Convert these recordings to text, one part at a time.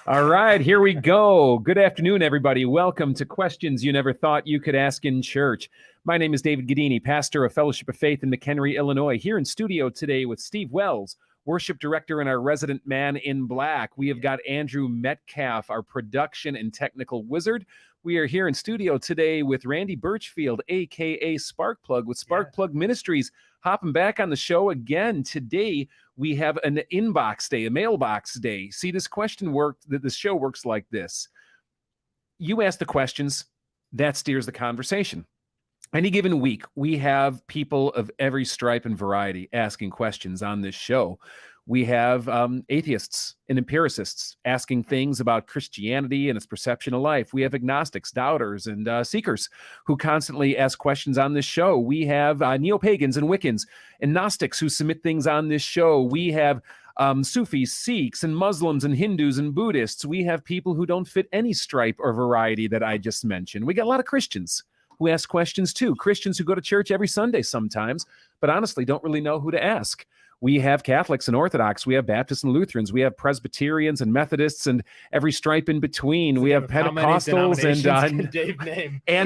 All right, here we go. Good afternoon, everybody. Welcome to Questions You Never Thought You Could Ask in Church. My name is David Gadini, pastor of Fellowship of Faith in McHenry, Illinois, here in studio today with Steve Wells, worship director and our resident man in black. We have got Andrew Metcalf, our production and technical wizard. We are here in studio today with Randy Birchfield, a.k.a. Sparkplug, with Sparkplug Ministries, hopping back on the show again. Today, we have an inbox day, a mailbox day. See, this show works like this. You ask the questions, that steers the conversation. Any given week, we have people of every stripe and variety asking questions on this show. We have atheists and empiricists asking things about Christianity and its perception of life. We have agnostics, doubters, and seekers who constantly ask questions on this show. We have neo-pagans and Wiccans and Gnostics who submit things on this show. We have Sufis, Sikhs, and Muslims, and Hindus, and Buddhists. We have people who don't fit any stripe or variety that I just mentioned. We got a lot of Christians who ask questions too. Christians who go to church every Sunday sometimes, but honestly don't really know who to ask. We have Catholics and Orthodox. We have Baptists and Lutherans. We have Presbyterians and Methodists and every stripe in between. We have Pentecostals and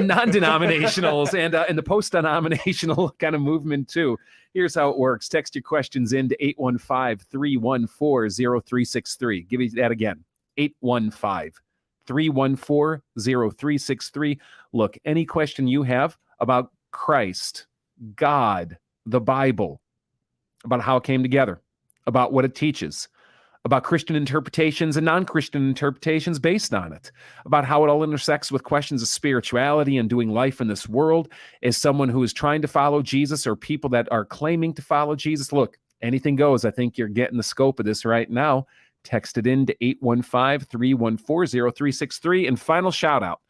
non-denominationals and the post-denominational kind of movement too. Here's how it works. Text your questions in to 815-314-0363. Give me that again. 815-314-0363. Look, any question you have about Christ, God, the Bible, about how it came together, about what it teaches, about Christian interpretations and non-Christian interpretations based on it, about how it all intersects with questions of spirituality and doing life in this world as someone who is trying to follow Jesus or people that are claiming to follow Jesus. Look, anything goes. I think you're getting the scope of this right now. Text it in to 815-314-0363. And final shout out,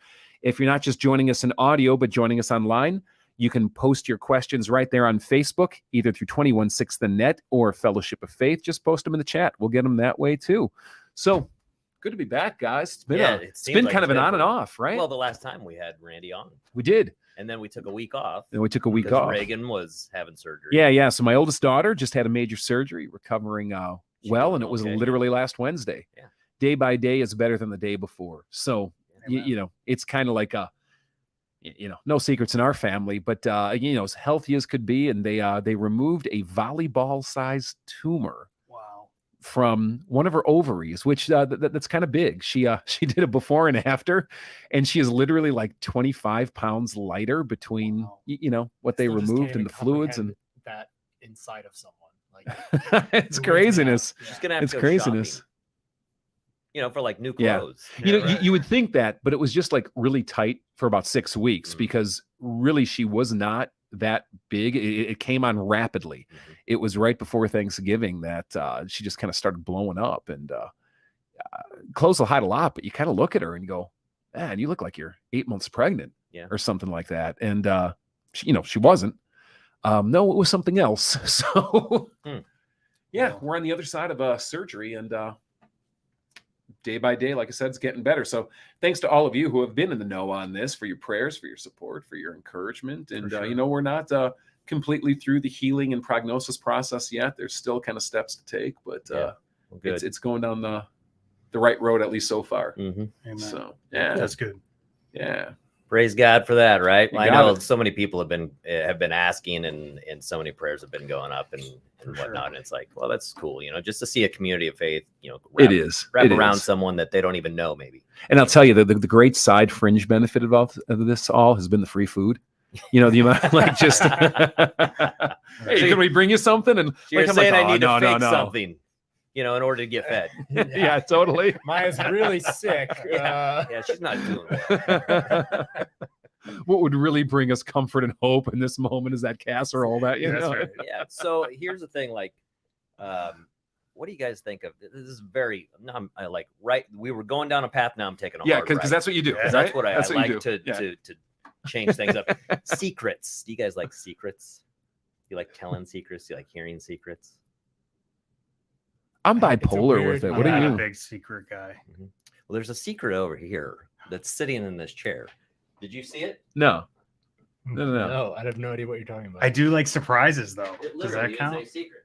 if you're not just joining us in audio, but joining us online, you can post your questions right there on Facebook, either through 216 The Net or Fellowship of Faith. Just post them in the chat. We'll get them that way too. So good to be back, guys. It's been kind of an on and off, right? Well, the last time we had Randy on. We did. And then we took a week off. Because Reagan was having surgery. Yeah. So my oldest daughter just had a major surgery, recovering well, and it was literally last Wednesday. Yeah. Day by day is better than the day before. So, it's kind of like no secrets in our family, but as healthy as could be, and they removed a volleyball-sized tumor from one of her ovaries, which that's kind of big. She did a before and after, and she is literally like 25 pounds lighter between what they removed and the fluids and that inside of someone. Like it's craziness. She's gonna have to go craziness. shopping. For like new clothes. Yeah. You would think that, but it was just like really tight for about 6 weeks because really she was not that big. It came on rapidly. Mm-hmm. It was right before Thanksgiving that she just kind of started blowing up, and clothes will hide a lot, but you kind of look at her and go, man, you look like you're 8 months pregnant or something like that. And, she wasn't. No, it was something else. So we're on the other side of surgery, and day by day, like I said, it's getting better. So thanks to all of you who have been in the know on this, for your prayers, for your support, for your encouragement. And, we're not completely through the healing and prognosis process yet. There's still kind of steps to take, but it's going down the right road, at least so far. Mm-hmm. Amen. So, that's good. Yeah. Praise God for that, right? You I got know it. so many people have been asking, and so many prayers have been going up and whatnot. And it's like, well, that's cool, just to see a community of faith, wrap around someone that they don't even know, maybe. And I'll tell you, the great side fringe benefit of this all has been the free food. The amount, like, just hey, can we bring you something? And you're saying I need to fake something, in order to get fed. Yeah, totally. Maya's really sick. Yeah, she's not doing well. What would really bring us comfort and hope in this moment is that casserole that That's right. Yeah. So here's the thing, like, what do you guys think of this? Is very we were going down a path. Now I'm taking a hard because that's what you do. right? That's what I like to change things up. Secrets. Do you guys like secrets? You like telling secrets? You like hearing secrets? I'm bipolar with it. What are you? I'm a big secret guy. Mm-hmm. Well, there's a secret over here that's sitting in this chair. Did you see it? No. No, I have no idea what you're talking about. I do like surprises, though. It Does that count? is a secret.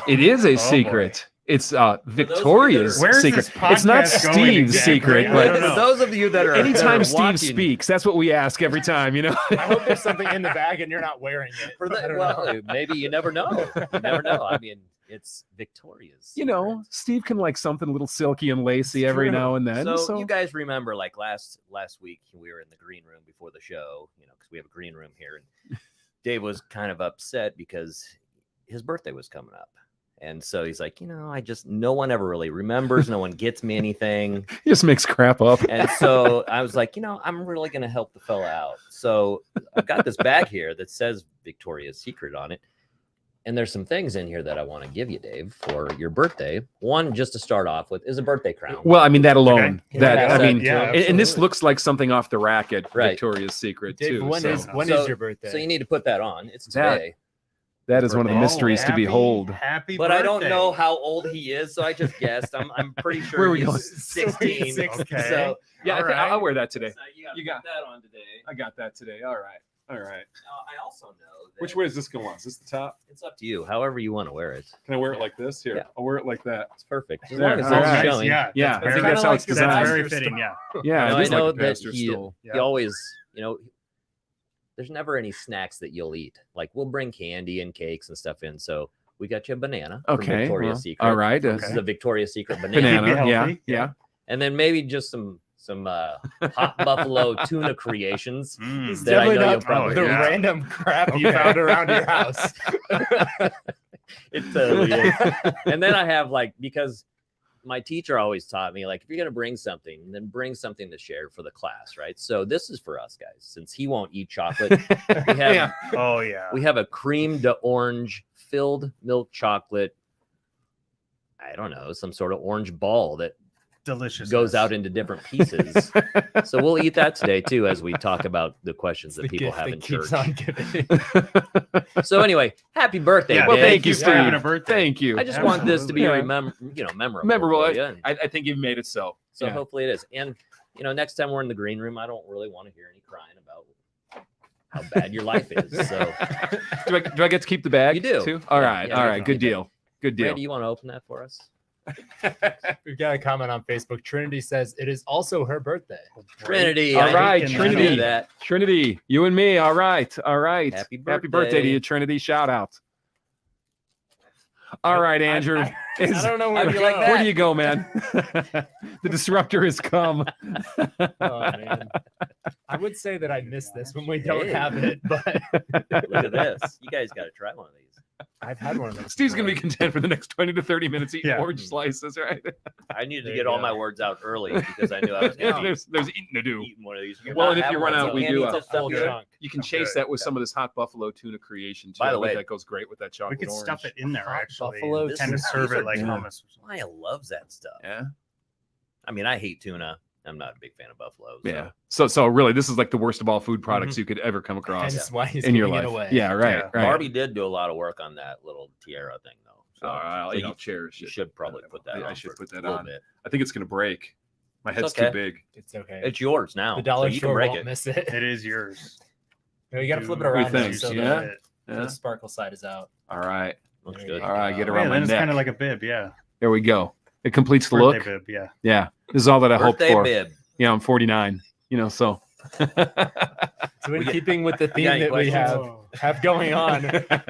It is a secret. Boy. It's Victoria's secret. It's not Steve's secret, For but those of you that are anytime Steve watching, speaks, that's what we ask every time, you know. I hope there's something in the bag and you're not wearing it. well, maybe you never know. You never know. I mean, it's Victoria's. You know, Steve can like something a little silky and lacy every now and then. So you guys remember, like last week, we were in the green room before the show, you know, because we have a green room here, and Dave was kind of upset because his birthday was coming up. And so he's like, you know, no one ever really remembers. No one gets me anything. He just makes crap up. And so I was like, you know, I'm really going to help the fella out. So I've got this bag here that says Victoria's Secret on it. And there's some things in here that I want to give you, Dave, for your birthday. One, just to start off with, is a birthday crown. Well, I mean, that alone. Okay. That, I mean, yeah, and this looks like something off the rack at Victoria's Secret, Dave, too. when is your birthday? So you need to put that on. It's today. That is one of the mysteries to behold. Happy but birthday. I don't know how old he is, so I just guessed. I'm pretty sure Where are we he's going? 16. Okay. So Yeah, I think I'll wear that today. So You got got- that on today. I got that today. All right. I also know that Which way is this going on? Is this the top? it's up to you, however you want to wear it. Can I wear it like this? Here, Yeah. I'll wear it like that. It's perfect. As There. long as All it's right. showing. Yeah, I think that's how it's That's designed. very fitting, yeah. Yeah, I it is know like a that pastor's stole. he always, you know, there's never any snacks that you'll eat. Like we'll bring candy and cakes and stuff in. So we got you a banana from Okay. Victoria's Well, Secret. all right. This is a Victoria's Secret banana. Keep you Banana. Yeah. healthy. Yeah. And then maybe just some hot buffalo tuna creations. Mm. That I know Definitely you'll probably the yeah. random crap you found around your house. It totally is. And then I have because my teacher always taught me, like, if you're going to bring something, then bring something to share for the class, right? So this is for us guys, since he won't eat chocolate. We have, Oh yeah. we have a cream de orange filled milk chocolate. I don't know, some sort of orange ball that Delicious. goes out into different pieces. So we'll eat that today too, as we talk about the questions that people have in church. So anyway, happy birthday! Yeah, Well, Dave. thank you, for having a Steve. birthday. Thank you. I just want this to be Absolutely. memorable. Memorable. for you. I think you've made it so. So Yeah. hopefully it is. And next time we're in the green room, I don't really want to hear any crying about how bad your life is. So do I get to keep the bag? You do. Too? All Yeah, right. yeah, All right. definitely. Good deal. Good deal. Randy, you want to open that for us? We've got a comment on Facebook. Trinity says it is also her birthday. Trinity. All I right, knew Trinity. that. Trinity, you and me. All right. All right. Happy birthday to birthday. you, Trinity. Shout out. All right, Andrew. I don't know where How'd to you like go. that? Where do you go, man? The disruptor has come. Oh, man. I would say that I missed this when we don't Hey. have it, but Look at this. You guys got to try one of these. I've had one of those. Steve's going to be before. content for the next 20 to 30 minutes eating Yeah. orange slices, right? I needed There to you get all go. my words out early because I knew I was going to There's eating to do. eat one of these. Well, and if you run out, we do It's a full good. chunk. You can Okay. chase that with some of this hot buffalo tuna creation, too. By the I think way, that goes great with that We chocolate could orange. stuff it in there Hot actually. buffalo And kind of tuna. serve These it are like good. hummus. Maya loves that stuff. Yeah. I mean, I hate tuna. I'm not a big fan of buffalo. So. Yeah. So really, this is like the worst of all food products you could ever come across Hence why he's in your giving life. it away. Yeah, right. Yeah. Right. Barbie did do a lot of work on that little tiara thing, though. So, I'll so cherish you it. should probably put that I on. should for put a that little on. bit. I think it's going to break. My head's okay. too big. It's okay. It's yours now. The dollar so you can store break won't it. miss it. It is yours. No, you got to flip it Do around Good though, things, so yeah. it. the sparkle side is out. All right. Looks There good. you All right, go. get Oh, around yeah, my then it's neck. kind of like a bib, yeah. There we go. It completes the Birthday look. bib, yeah. Yeah. This is all that I hoped Birthday for. bib. Yeah, I'm 49. So. So in keeping with the theme got any that we questions? have going on,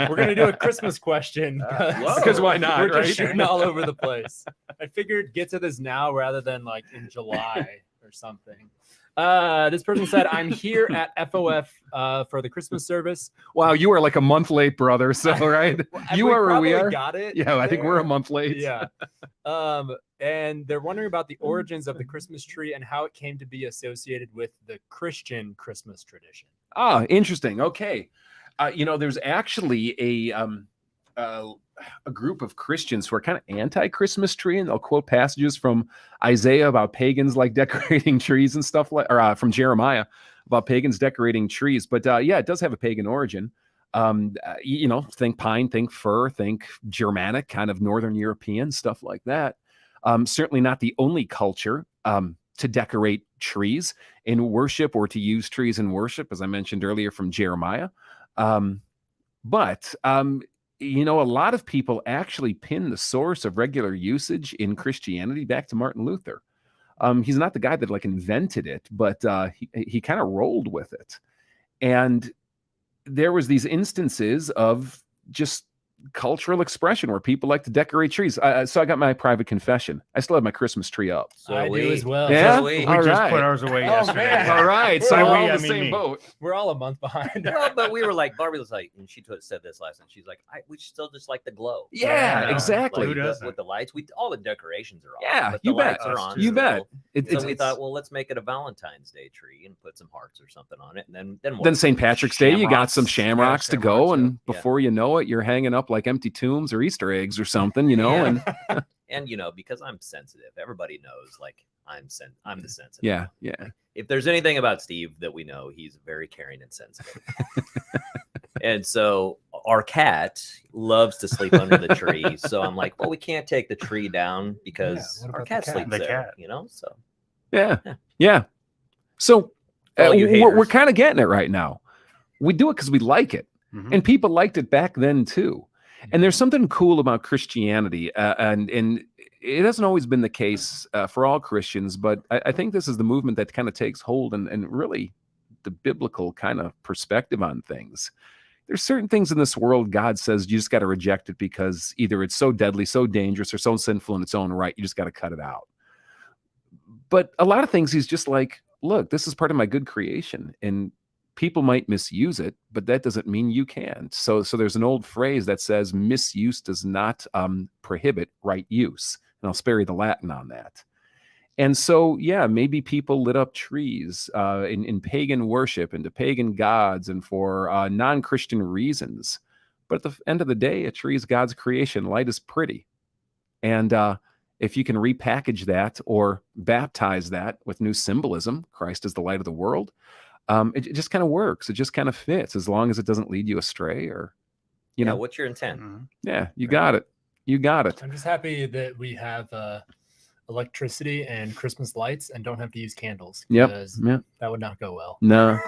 we're gonna do a Christmas question Because why not, we're right? just shooting all over the place. I figured get to this now rather than like in July or something. This person said, "I'm here at FOF for the Christmas service." Wow, you are like a month late, brother. So, right? You We are where we probably are. Got it. Yeah, I think we're a there. month late. Yeah. And they're wondering about the origins of the Christmas tree and how it came to be associated with the Christian Christmas tradition. Ah, interesting. Okay. There's actually a group of Christians who are kind of anti-Christmas tree, and they'll quote passages from Isaiah about pagans like decorating trees and stuff like, or from Jeremiah about pagans decorating trees. But yeah, it does have a pagan origin. Think pine, think fir, think Germanic, kind of Northern European, stuff like that. Certainly not the only culture to decorate trees in worship or to use trees in worship, as I mentioned earlier from Jeremiah. But a lot of people actually pin the source of regular usage in Christianity back to Martin Luther. He's not the guy that like invented it, but he kind of rolled with it. And there was these instances of just cultural expression where people like to decorate trees. So I got my private confession. I still have my Christmas tree up. So I do as well. Yeah? So we We All just right. put ours away Oh, yesterday. man. All right, so We're we're all- all I in the mean, same me. boat. We're all a month behind. No, but we were like, Barbie was like, and she said this last night. She's like, we still just like the glow. Yeah, You know, exactly. like Who doesn't? with the lights, all the decorations are on. Yeah, but you the bet. lights are Us on. too. You bet. still. It- So we thought, well, let's make it a Valentine's Day tree and put some hearts or something on it, and then what? Then St. Patrick's Day, you got some Shamrocks. shamrocks to go, shamrocks, and yeah. before you know it, you're hanging up like empty tombs or Easter eggs or something, Yeah. and And because I'm sensitive, everybody knows like I'm the sensitive. yeah, one. yeah. If there's anything about Steve that we know, he's very caring and sensitive. And so our cat loves to sleep under the tree. So I'm like, well, we can't take the tree down because what our about cat the cat? sleeps The there. cat. So Yeah. Yeah. Yeah. So All you we're haters. kind of getting it right now. We do it because we like it. Mhm. And people liked it back then too. And there's something cool about Christianity. And it hasn't always been the case for all Christians, but I think this is the movement that kind of takes hold and really the biblical kind of perspective on things. There's certain things in this world God says you just got to reject it because either it's so deadly, so dangerous, or so sinful in its own right. You just got to cut it out. But a lot of things he's just like, look, this is part of my good creation. And people might misuse it, but that doesn't mean you can't. So there's an old phrase that says misuse does not prohibit right use. And I'll spare you the Latin on that. And so, yeah, maybe people lit up trees in pagan worship and to pagan gods and for non-Christian reasons. But at the end of the day, a tree is God's creation. Light is pretty. And if you can repackage that or baptize that with new symbolism, Christ is the light of the world, it just kind of works. It just kind of fits as long as it doesn't lead you astray or, you know, what's your intent? Mhm. yeah, you got it. You got it. I'm just happy that we have electricity and Christmas lights and don't have to use candles. Yep. Because Yeah. that would not go well. No,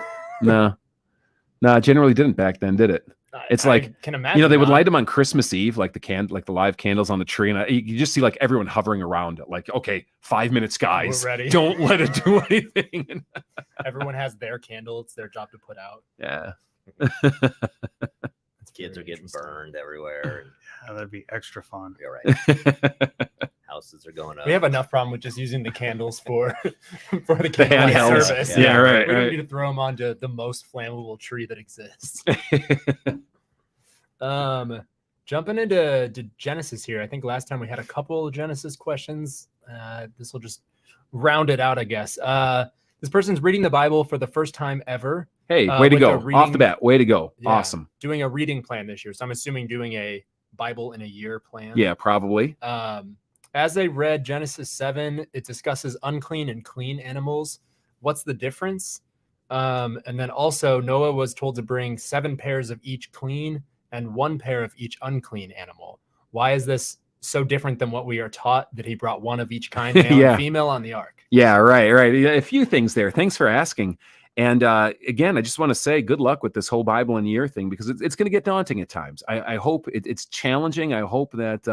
it generally didn't back then, did it? It's like, I can imagine. they would not. light them on Christmas Eve, like the live candles on the tree, and you just see like everyone hovering around it, like, okay, 5 minutes, guys, We're ready. don't let it do anything. Everyone has their candle. It's their job to put out. Yeah. That's Kids very are getting interesting. burned everywhere. Yeah, that'd be extra fun. You're right. Houses are going up. We have enough problem with just using the candles for the candlelight handhelds. service. Yeah, right, We don't right. need to throw them onto the most flammable tree that exists. Jumping into Genesis here. I think last time we had a couple of Genesis questions. This will just round it out, I guess. This person's reading the Bible for the first time ever, Hey, way to with go. a Off reading- the bat, way to go. Yeah. Awesome. doing a reading plan this year. So I'm assuming doing a Bible in a year plan. Yeah, probably. As I read Genesis 7, it discusses unclean and clean animals. What's the difference? And then also Noah was told to bring 7 pairs of each clean and 1 pair of each unclean animal. Why is this so different than what we are taught that he brought one of each kind, male Yeah. and female, on the ark? Yeah, right. Yeah, a few things there. Thanks for asking. And again, I just want to say good luck with this whole Bible in a year thing because it's going to get daunting at times. I hope it's challenging. I hope that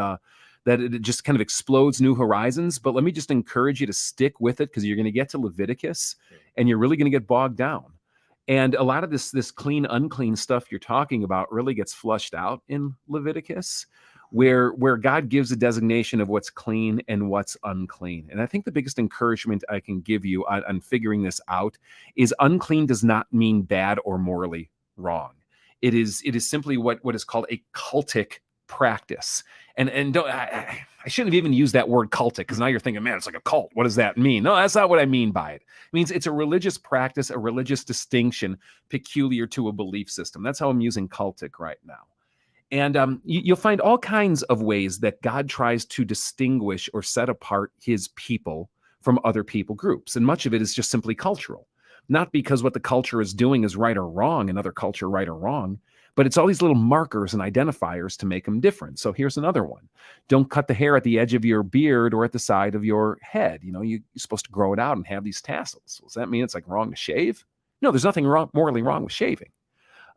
that it just kind of explodes new horizons. But let me just encourage you to stick with it because you're going to get to Leviticus and you're really going to get bogged down. And a lot of this clean, unclean stuff you're talking about really gets flushed out in Leviticus, where God gives a designation of what's clean and what's unclean. And I think the biggest encouragement I can give you on figuring this out is unclean does not mean bad or morally wrong. It is simply what is called a cultic practice. And don't, I shouldn't have even used that word cultic because now you're thinking, man, it's like a cult. What does that mean? No, that's not what I mean by it. It means it's a religious practice, a religious distinction peculiar to a belief system. That's how I'm using cultic right now. And you'll find all kinds of ways that God tries to distinguish or set apart his people from other people groups. And much of it is just simply cultural, not because what the culture is doing is right or wrong, another culture right or wrong, but it's all these little markers and identifiers to make them different. So here's another one. Don't cut the hair at the edge of your beard or at the side of your head. You know, you're supposed to grow it out and have these tassels. Does that mean it's like wrong to shave? No, there's nothing morally wrong with shaving.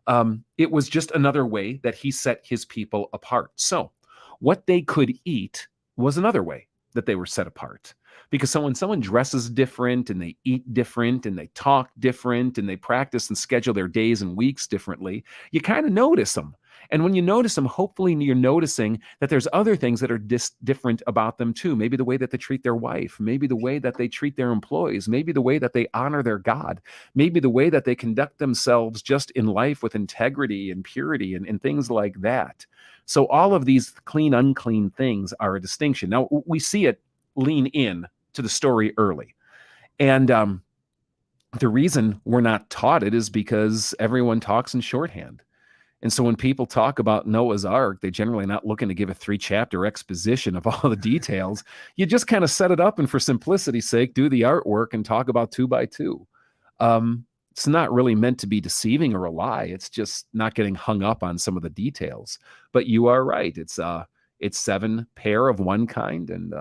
It was just another way that he set his people apart. So what they could eat was another way that they were set apart. Because so when someone dresses different and they eat different and they talk different and they practice and schedule their days and weeks differently, you kind of notice them. And when you notice them, hopefully you're noticing that there's other things that are different about them too. Maybe the way that they treat their wife, maybe the way that they treat their employees, maybe the way that they honor their God, maybe the way that they conduct themselves just in life with integrity and purity and things like that. So all of these clean, unclean things are a distinction. Now, we see it lean in to the story early. And the reason we're not taught it is because everyone talks in shorthand. And so when people talk about Noah's Ark, they're generally not looking to give a 3-chapter exposition of all the details. You just kind of set it up and for simplicity's sake, do the artwork and talk about 2 by 2. It's not really meant to be deceiving or a lie. It's just not getting hung up on some of the details. But you are right. It's 7 pair of one kind and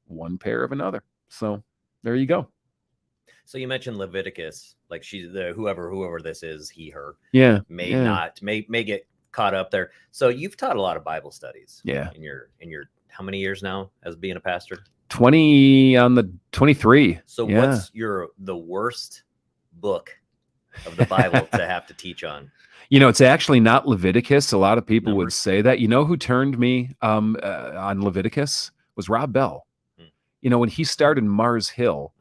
1 pair of another. So there you go. So you mentioned Leviticus, like she's the whoever this is, he, her, may get caught up there. So you've taught a lot of Bible studies. Yeah. In your how many years now as being a pastor? 20 on the 23. So what's the worst book of the Bible to have to teach on? It's actually not Leviticus. A lot of people would Numbers. say that. You know who turned me on Leviticus was Rob Bell. When he started Mars Hill,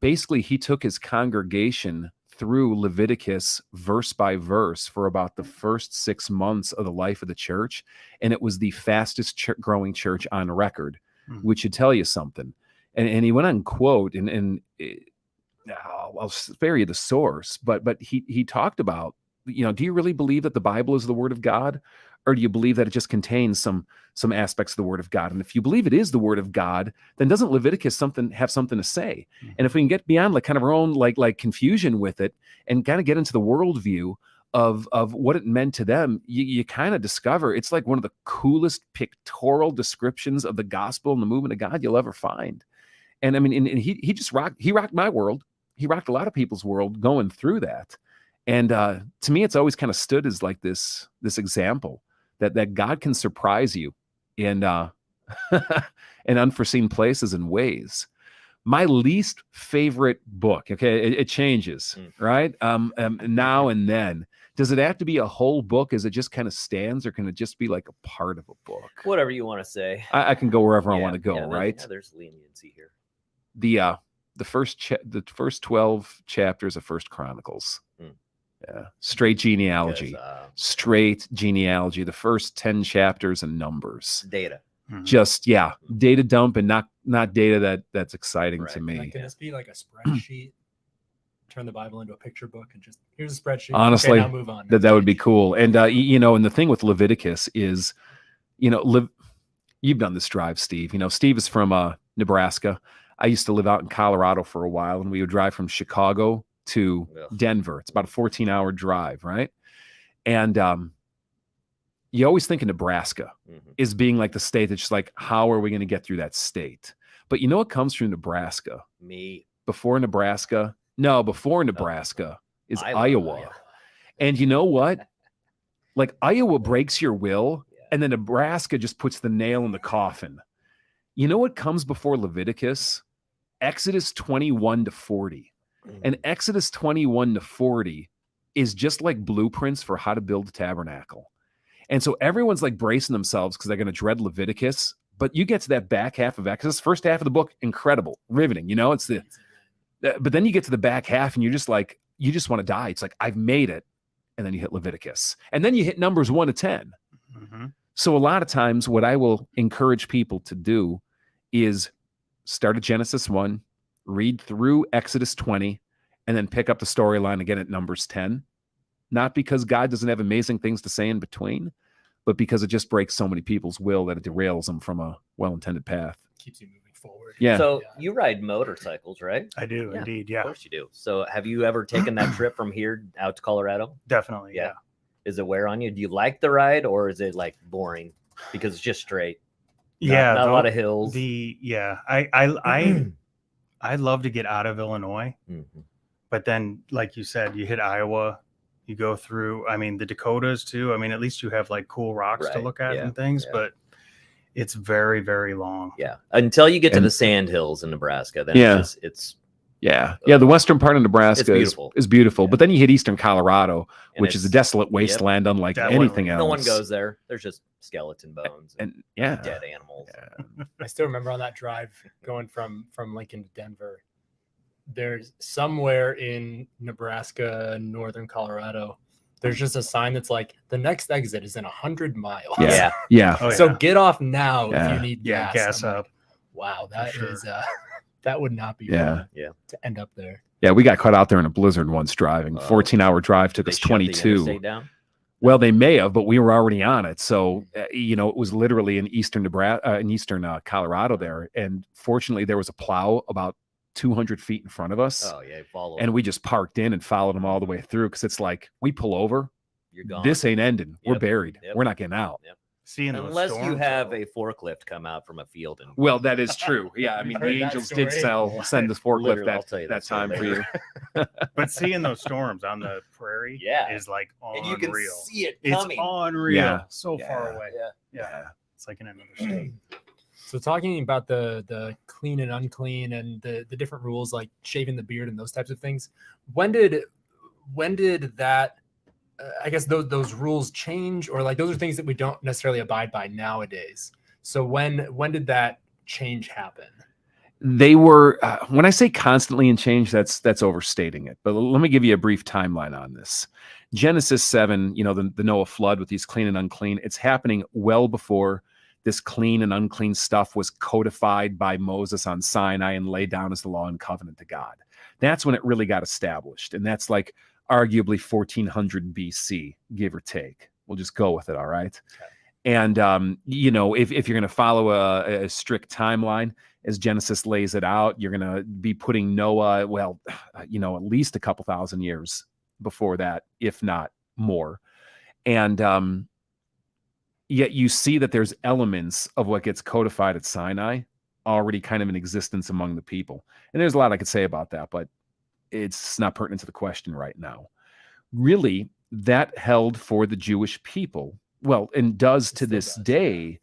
basically he took his congregation through Leviticus verse by verse for about the first 6 months of the life of the church. And it was the fastest growing church on record, which should tell you something. And he went on quote, I'll spare you the source, but he talked about, do you really believe that the Bible is the word of God? Or do you believe that it just contains some aspects of the word of God? And if you believe it is the word of God, then doesn't Leviticus have something to say? And if we can get beyond like kind of our own like confusion with it and kind of get into the worldview of what it meant to them, you kind of discover it's like one of the coolest pictorial descriptions of the gospel and the movement of God you'll ever find. And I mean, and he just rocked my world. He rocked a lot of people's world going through that. And to me, it's always kind of stood as like this example that God can surprise you in in unforeseen places and ways. My least favorite book, okay, it changes, right? Now and then. Does it have to be a whole book? Is it just kind of stands, or can it just be like a part of a book? Whatever you want to say. I can go wherever I want to go, right? There's leniency here. The first 12 chapters of First Chronicles. Yeah, straight genealogy. The first 10 chapters and Numbers. Data. Just data dump and not data that's exciting to me. Can this be like a spreadsheet? Turn the Bible into a picture book and just here's a spreadsheet. Honestly, okay, now move on. That would be cool. And and the thing with Leviticus is, you've done this drive, Steve. Steve is from Nebraska. I used to live out in Colorado for a while, and we would drive from Chicago to Denver. It's about a 14-hour drive, right? And you always think of Nebraska as being like the state that's just like, how are we going to get through that state? But you know what comes from Nebraska? Before Nebraska is Iowa. And you know what? Like Iowa breaks your will, and then Nebraska just puts the nail in the coffin. You know what comes before Leviticus? Exodus 21 to 40. And Exodus 21 to 40 is just like blueprints for how to build a tabernacle. And so everyone's like bracing themselves because they're going to dread Leviticus. But you get to that back half of Exodus, first half of the book, incredible, riveting. It's but then you get to the back half and you're just like, you just want to die. It's like, I've made it. And then you hit Leviticus. And then you hit Numbers 1 to 10. So a lot of times what I will encourage people to do is start at Genesis 1, read through Exodus 20, and then pick up the storyline again at Numbers 10. Not because God doesn't have amazing things to say in between, but because it just breaks so many people's will that it derails them from a well-intended path. Keeps you moving forward. Yeah. So you ride motorcycles, right? I do, indeed. Yeah. Of course you do. So have you ever taken that trip from here out to Colorado? Definitely. Yeah. Is it wear on you? Do you like the ride, or is it like boring because it's just straight? Not a lot of hills. I love to get out of Illinois, but then, like you said, you hit Iowa, You go through, I mean, the Dakotas too. I mean, at least you have like cool rocks to Right, look at yeah, and things, yeah. but it's very, very long. Yeah, until you get to And- the sand hills in Nebraska, then Yeah. it's Yeah. The western part of Nebraska beautiful. is beautiful, Yeah. but then you hit eastern Colorado, and which is a it's- desolate wasteland unlike Definitely. anything else. No one goes there. There's just skeleton bones And yeah. dead animals. I still remember on that drive going from Lincoln to Denver. There's somewhere in Nebraska, northern Colorado, there's just a sign that's like the next exit is in 100 miles. Yeah. Yeah. Oh, So yeah. get off now Yeah. if you need Yeah, gas. gas I'm like, up. wow, that sure. is that would not be Yeah. fun Yeah. to end up there. Yeah, we got caught out there in a blizzard once driving. 14-hour drive took They us shut the 22. interstate down? Well, they may have, but we were already on it. So, it was literally in eastern Nebraska, in eastern Colorado there. And fortunately, there was a plow about 200 feet in front of us. Oh yeah, follow. And we just parked in and followed them all the way through because it's like we pull over. You're gone. This ain't ending. We're Yep. buried. Yep. We're not getting out. Yep. Seeing those Unless you storms, have though. a forklift come out from a field and Well, that is true. Yeah, I mean, Heard the that Angels did story. send the forklift Literally, I'll tell you that that story time for you. later. But seeing those storms on the prairie Yeah. is like and unreal. you can see it It's coming. unreal. Yeah. So far Yeah. away. Yeah. Yeah. It's like in another state. So talking about the clean and unclean and the different rules like shaving the beard and those types of things, when did that I guess those rules change, or like those are things that we don't necessarily abide by nowadays. So when did that change happen? They were when I say constantly in change, that's overstating it. But let me give you a brief timeline on this. Genesis 7, the Noah flood with these clean and unclean, it's happening well before this clean and unclean stuff was codified by Moses on Sinai and laid down as the law and covenant to God. That's when it really got established. And that's like arguably 1400 BC, give or take. We'll just go with it. All right. Okay. And, if you're going to follow a strict timeline, as Genesis lays it out, you're going to be putting Noah, at least a couple thousand years before that, if not more. And yet you see that there's elements of what gets codified at Sinai already kind of in existence among the people. And there's a lot I could say about that, but it's not pertinent to the question right now. Really, that held for the Jewish people. Well, and does to this day.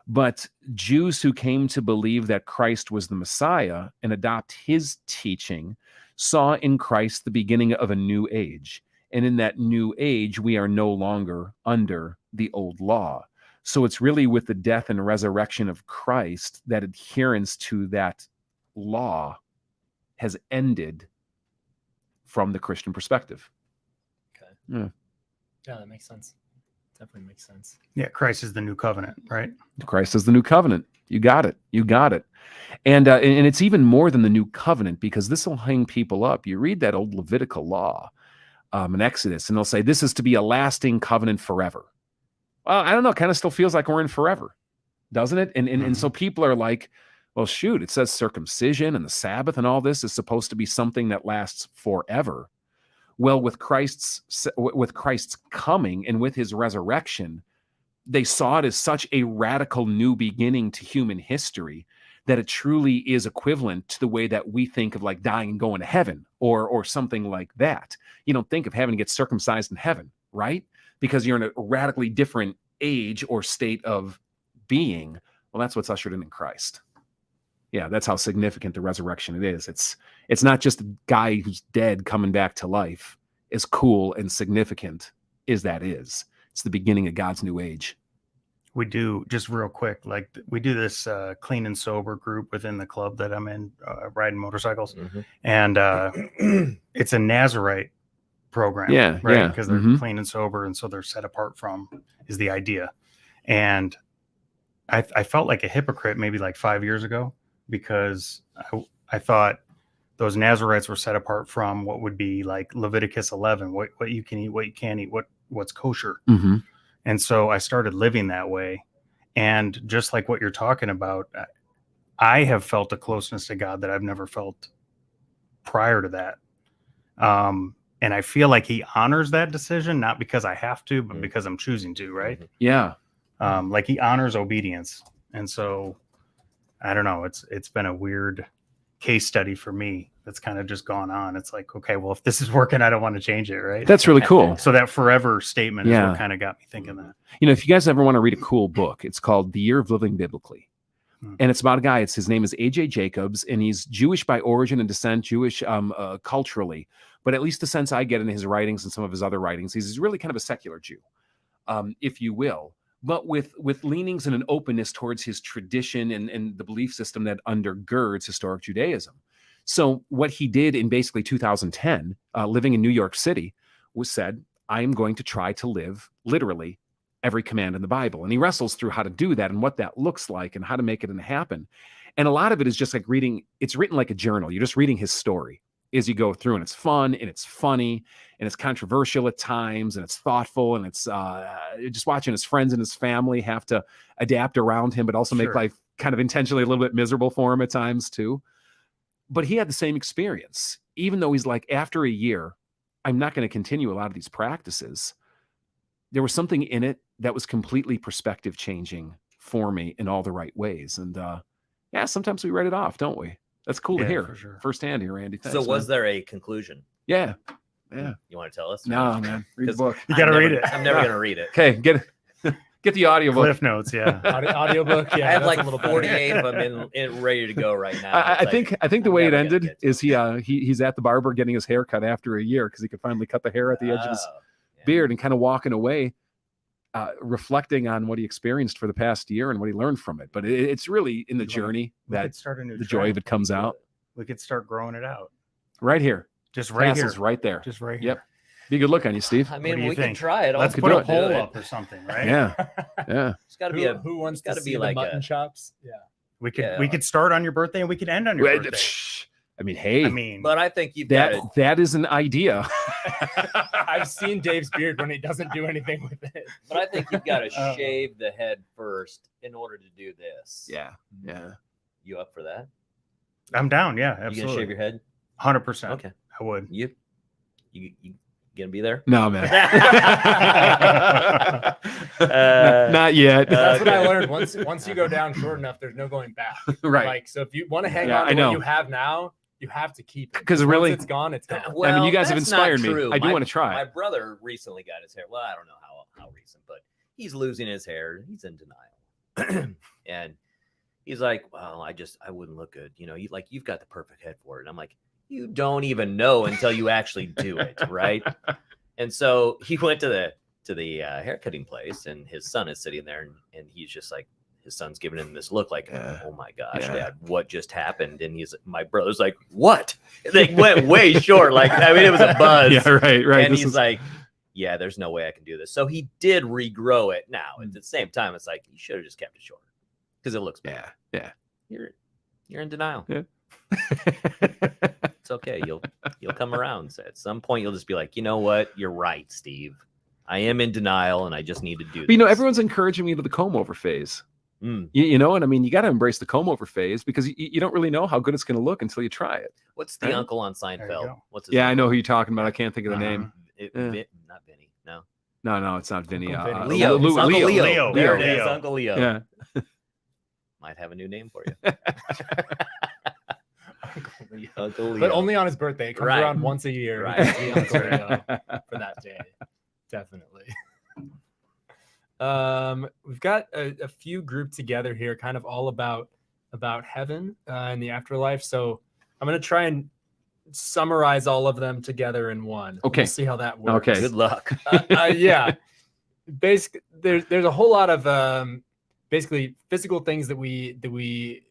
But Jews who came to believe that Christ was the Messiah and adopt his teaching saw in Christ the beginning of a new age. And in that new age, we are no longer under the old law. So it's really with the death and resurrection of Christ that adherence to that law has ended from the Christian perspective. Okay. Yeah. Yeah, that makes sense. Definitely makes sense. Yeah. Christ is the new covenant, right? Christ is the new covenant. You got it. You got it. And it's even more than the new covenant, because this will hang people up. You read that old Levitical law in Exodus, and they'll say this is to be a lasting covenant forever. Well, I don't know. It kind of still feels like we're in forever, doesn't it? And so people are like, well, shoot, it says circumcision and the Sabbath and all this is supposed to be something that lasts forever. Well, with Christ's coming and with his resurrection, they saw it as such a radical new beginning to human history that it truly is equivalent to the way that we think of like dying and going to heaven or something like that. You don't think of having to get circumcised in heaven, right? Because you're in a radically different age or state of being. Well, that's what's ushered in Christ. Yeah, that's how significant the resurrection it is. It's not just a guy who's dead coming back to life. As cool and significant as that is, it's the beginning of God's new age. We do, just real quick, like we do this clean and sober group within the club that I'm in, riding motorcycles. Mhm. And it's a Nazarite program. Yeah, right? yeah. Because they're Mhm. clean and sober, and so they're set apart from is the idea. And I felt like a hypocrite maybe like 5 years ago, because I thought those Nazarites were set apart from what would be like Leviticus 11, what you can eat, what you can't eat, what's kosher. Mm-hmm. And so I started living that way. And just like what you're talking about, I have felt a closeness to God that I've never felt prior to that. And I feel like he honors that decision, not because I have to, but because I'm choosing to, right? Yeah. Like he honors obedience. And so I don't know, it's been a weird case study for me that's kind of just gone on. It's like, okay, well, if this is working, I don't want to change it, right? That's really cool. So that forever statement is Yeah. what kind of got me thinking that. You know, if you guys ever want to read a cool book, it's called The Year of Living Biblically. Hmm. And it's about a guy, his name is A.J. Jacobs, and he's Jewish by origin and descent, Jewish culturally. But at least the sense I get in his writings and some of his other writings, he's really kind of a secular Jew, if you will, but with leanings and an openness towards his tradition and the belief system that undergirds historic Judaism. So what he did in basically 2010, living in New York City, was said, I am going to try to live literally every command in the Bible. And he wrestles through how to do that and what that looks like and how to make it happen. And a lot of it is just like reading, it's written like a journal. You're just reading his story as you go through, and it's fun and it's funny and it's controversial at times and it's thoughtful, and it's just watching his friends and his family have to adapt around him, but also make Sure. life kind of intentionally a little bit miserable for him at times too. But he had the same experience, even though he's like, after a year, I'm not going to continue a lot of these practices. There was something in it that was completely perspective changing for me in all the right ways. And yeah, sometimes we write it off, don't we? That's cool to Yeah, hear for sure. firsthand here, Randy. Thanks, So was man. there a conclusion? Yeah. Yeah. You want to tell us? No, man. Read the 'Cause book. You gotta read it. I'm never gonna read it. Okay, get the audiobook. Cliff notes, yeah. Audiobook. Yeah, I have that's like a little better. 48 of them in ready to go right now. I It's like, think the I'm way it never gonna ended get to is he's at the barber getting his hair cut after a year because he could finally cut the hair at the edge of his oh, yeah. beard, and kind of walking away, reflecting on what he experienced for the past year and what he learned from it. But it's really in the journey We that could start a new the joy trend. of it comes out. We could start growing it out. Right here. Just right Tassels here. right there. Just right here. Yep. Be a good look on you, Steve. I What mean, do you we can think? try it. Let's could put do a it. poll up or something, right? Yeah. Yeah. It's got to be a. Who wants it's gotta to be see like the mutton a- chops? Yeah. We could Yeah. we could start on your birthday and we could end on your Well, birthday. I mean, hey, I mean, But I think you've got to. that is an idea. I've seen Dave's beard when he doesn't do anything with it. But I think you've got to Oh. shave the head first in order to do this. Yeah. Yeah. You up for that? I'm down. Yeah, You gonna absolutely. shave your head? 100%. Okay. I would. You gonna be there? No, man. Uh, Not yet. That's what I Okay. learned. Once you go down short enough, there's no going back. Right. Like, so if you want to hang Yeah, on I to know. what you have now, you have to keep it. 'Cause Once really- it's gone, it's gone. Well, I mean, you guys have that's not inspired me. true. I do My- want to try My it. brother recently got his hair. Well, I don't know how recent, but he's losing his hair. He's in denial, and he's like, "Well, I wouldn't look good. You know, you've got the perfect head for it." And I'm like, "You don't even know until you actually do it, right?" And so he went to the haircutting place, and his son is sitting there, and he's just like, his son's giving him this look like, "Oh my gosh, Yeah. Dad, what just happened?" And my brother's like, "What?" They went way short. Like, I mean, it was a buzz. Yeah, right, right. And This he's is- like, "Yeah, there's no way I can do this." So he did regrow it. Now at the same time, it's like you should have just kept it short because it looks better. yeah. You're in denial. Yeah. It's okay. You'll come around. So at some point, you'll just be like, "You know what? You're right, Steve. I am in denial, and I just need to do." But, you know, this." everyone's encouraging me to the comb over phase. Mm. You know what I mean? You got to embrace the comb over phase because you don't really know how good it's going to look until you try it. What's the Right? uncle on There you Seinfeld? go. What's his Yeah, I name? know who you're talking about. I can't think of the Uh-huh. name. Not Vinny. No. No, it's not Vinny. Uncle Vinny. Leo. It's Uncle Leo. Leo. There it Leo. is. Uncle Leo. Yeah. Might have a new name for you. Uncle Leo. Uncle Leo. But only on his birthday. It comes Right. around once a year. Right. He gets to be Uncle Leo for that day. Definitely. We've got a few grouped together here, kind of all about heaven and the afterlife. So I'm going to try and summarize all of them together in one. Okay. We'll see how that works. Okay. Good luck. Yeah. Basically, there's a whole lot of basically physical things that we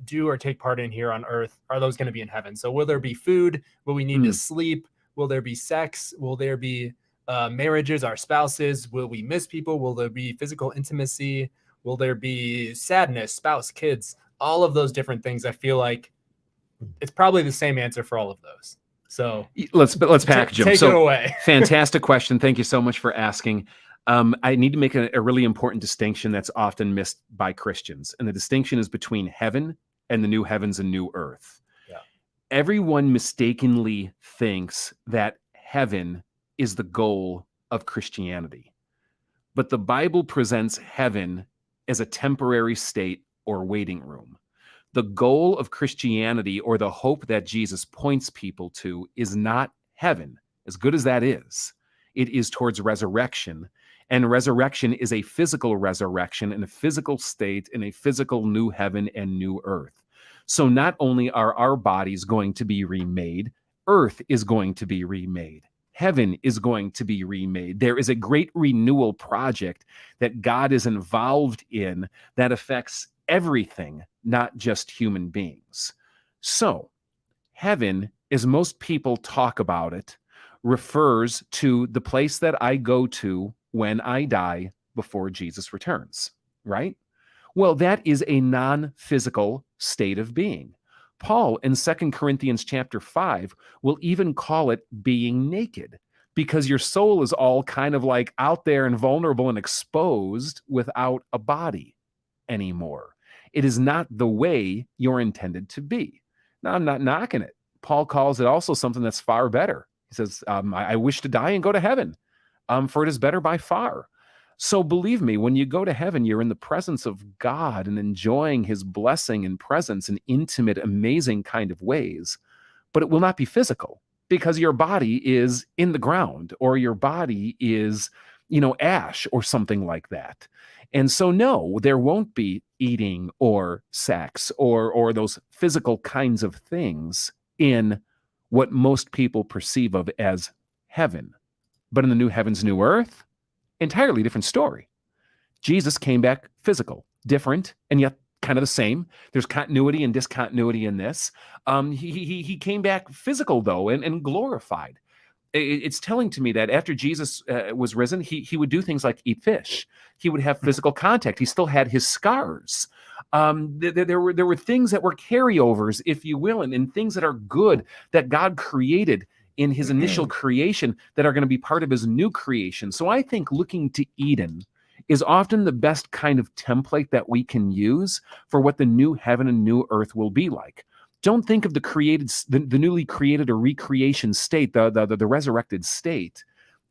do or take part in here on earth. Are those going to be in heaven? So will there be food? Will we need to sleep? Will there be sex? Will there be marriages, our spouses? Will we miss people? Will there be physical intimacy? Will there be sadness, spouse, kids? All of those different things. I feel like it's probably the same answer for all of those. So Let's package them. take So, it away. fantastic question. Thank you so much for asking. I need to make a really important distinction that's often missed by Christians. And the distinction is between heaven and the new heavens and new earth. Yeah. Everyone mistakenly thinks that heaven is the goal of Christianity. But the Bible presents heaven as a temporary state or waiting room. The goal of Christianity, or the hope that Jesus points people to, is not heaven, as good as that is. It is towards resurrection. And resurrection is a physical resurrection in a physical state, in a physical new heaven and new earth. So not only are our bodies going to be remade, earth is going to be remade. Heaven is going to be remade. There is a great renewal project that God is involved in that affects everything, not just human beings. So, heaven, as most people talk about it, refers to the place that I go to when I die before Jesus returns, right? Well, that is a non-physical state of being. Paul in 2 Corinthians chapter 5 will even call it being naked, because your soul is all kind of like out there and vulnerable and exposed without a body anymore. It is not the way you're intended to be. Now, I'm not knocking it. Paul calls it also something that's far better. He says, I wish to die and go to heaven, for it is better by far. So believe me, when you go to heaven, you're in the presence of God and enjoying his blessing and presence in intimate, amazing kind of ways. But it will not be physical, because your body is in the ground, or your body is, ash or something like that. And so, no, there won't be eating or sex or those physical kinds of things in what most people perceive of as heaven. But in the new heavens, new earth, entirely different story. Jesus came back physical, different, and yet kind of the same. There's continuity and discontinuity in this. He came back physical, though, and glorified. It's telling to me that after Jesus was risen, he would do things like eat fish. He would have physical contact. He still had his scars. There were things that were carryovers, if you will, and things that are good that God created in his initial creation that are going to be part of his new creation. So I think looking to Eden is often the best kind of template that we can use for what the new heaven and new earth will be like. Don't think of the newly created or recreation state, the resurrected state,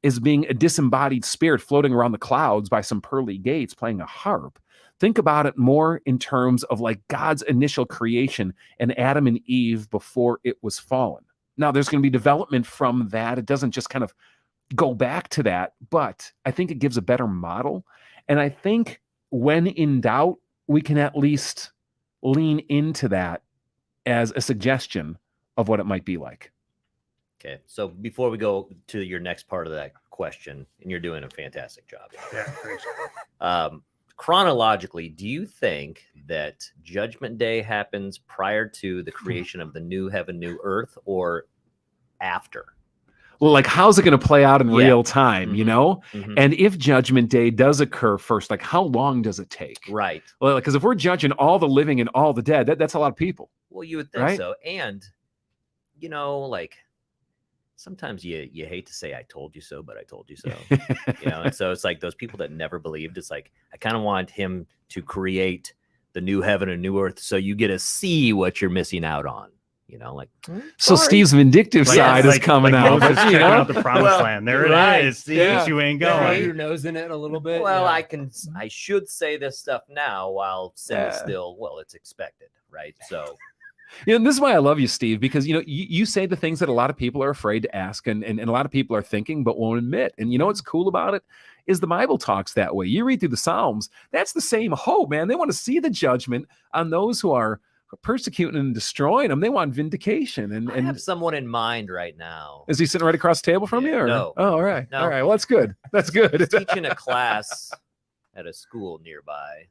as being a disembodied spirit floating around the clouds by some pearly gates playing a harp. Think about it more in terms of like God's initial creation and Adam and Eve before it was fallen. Now, there's going to be development from that. It doesn't just kind of go back to that, but I think it gives a better model. And I think when in doubt, we can at least lean into that as a suggestion of what it might be like. Okay, so before we go to your next part of that question, and you're doing a fantastic job. Yeah, great. Chronologically, do you think that Judgment Day happens prior to the creation of the new heaven, new earth, or after? Well, like, how's it going to play out in real time, Mm-hmm. And if Judgment Day does occur first, like, how long does it take? Right. Well, because if we're judging all the living and all the dead, that's a lot of people. Well, you would think Right? so. And, like, sometimes you hate to say I told you so, but I told you so. And so it's like those people that never believed. It's like, I kind of want him to create the new heaven and new earth so you get to see what you're missing out on. So Steve's vindictive side is coming out. Moses checking out the promised land. There right, it is. See, yeah. you ain't Throw going. your nose in it a little bit. Well, yeah. I should say this stuff now while sin is still, it's expected, right? So, this is why I love you, Steve, because, you say the things that a lot of people are afraid to ask and a lot of people are thinking but won't admit. And what's cool about it is the Bible talks that way. You read through the Psalms, that's the same hope, man. They want to see the judgment on those who are persecuting and destroying them. They want vindication. And I have someone in mind right now. Is he sitting right across the table from you? Or? No. Oh, all right. No. All right. Well, that's good. That's good. He's teaching a class at a school nearby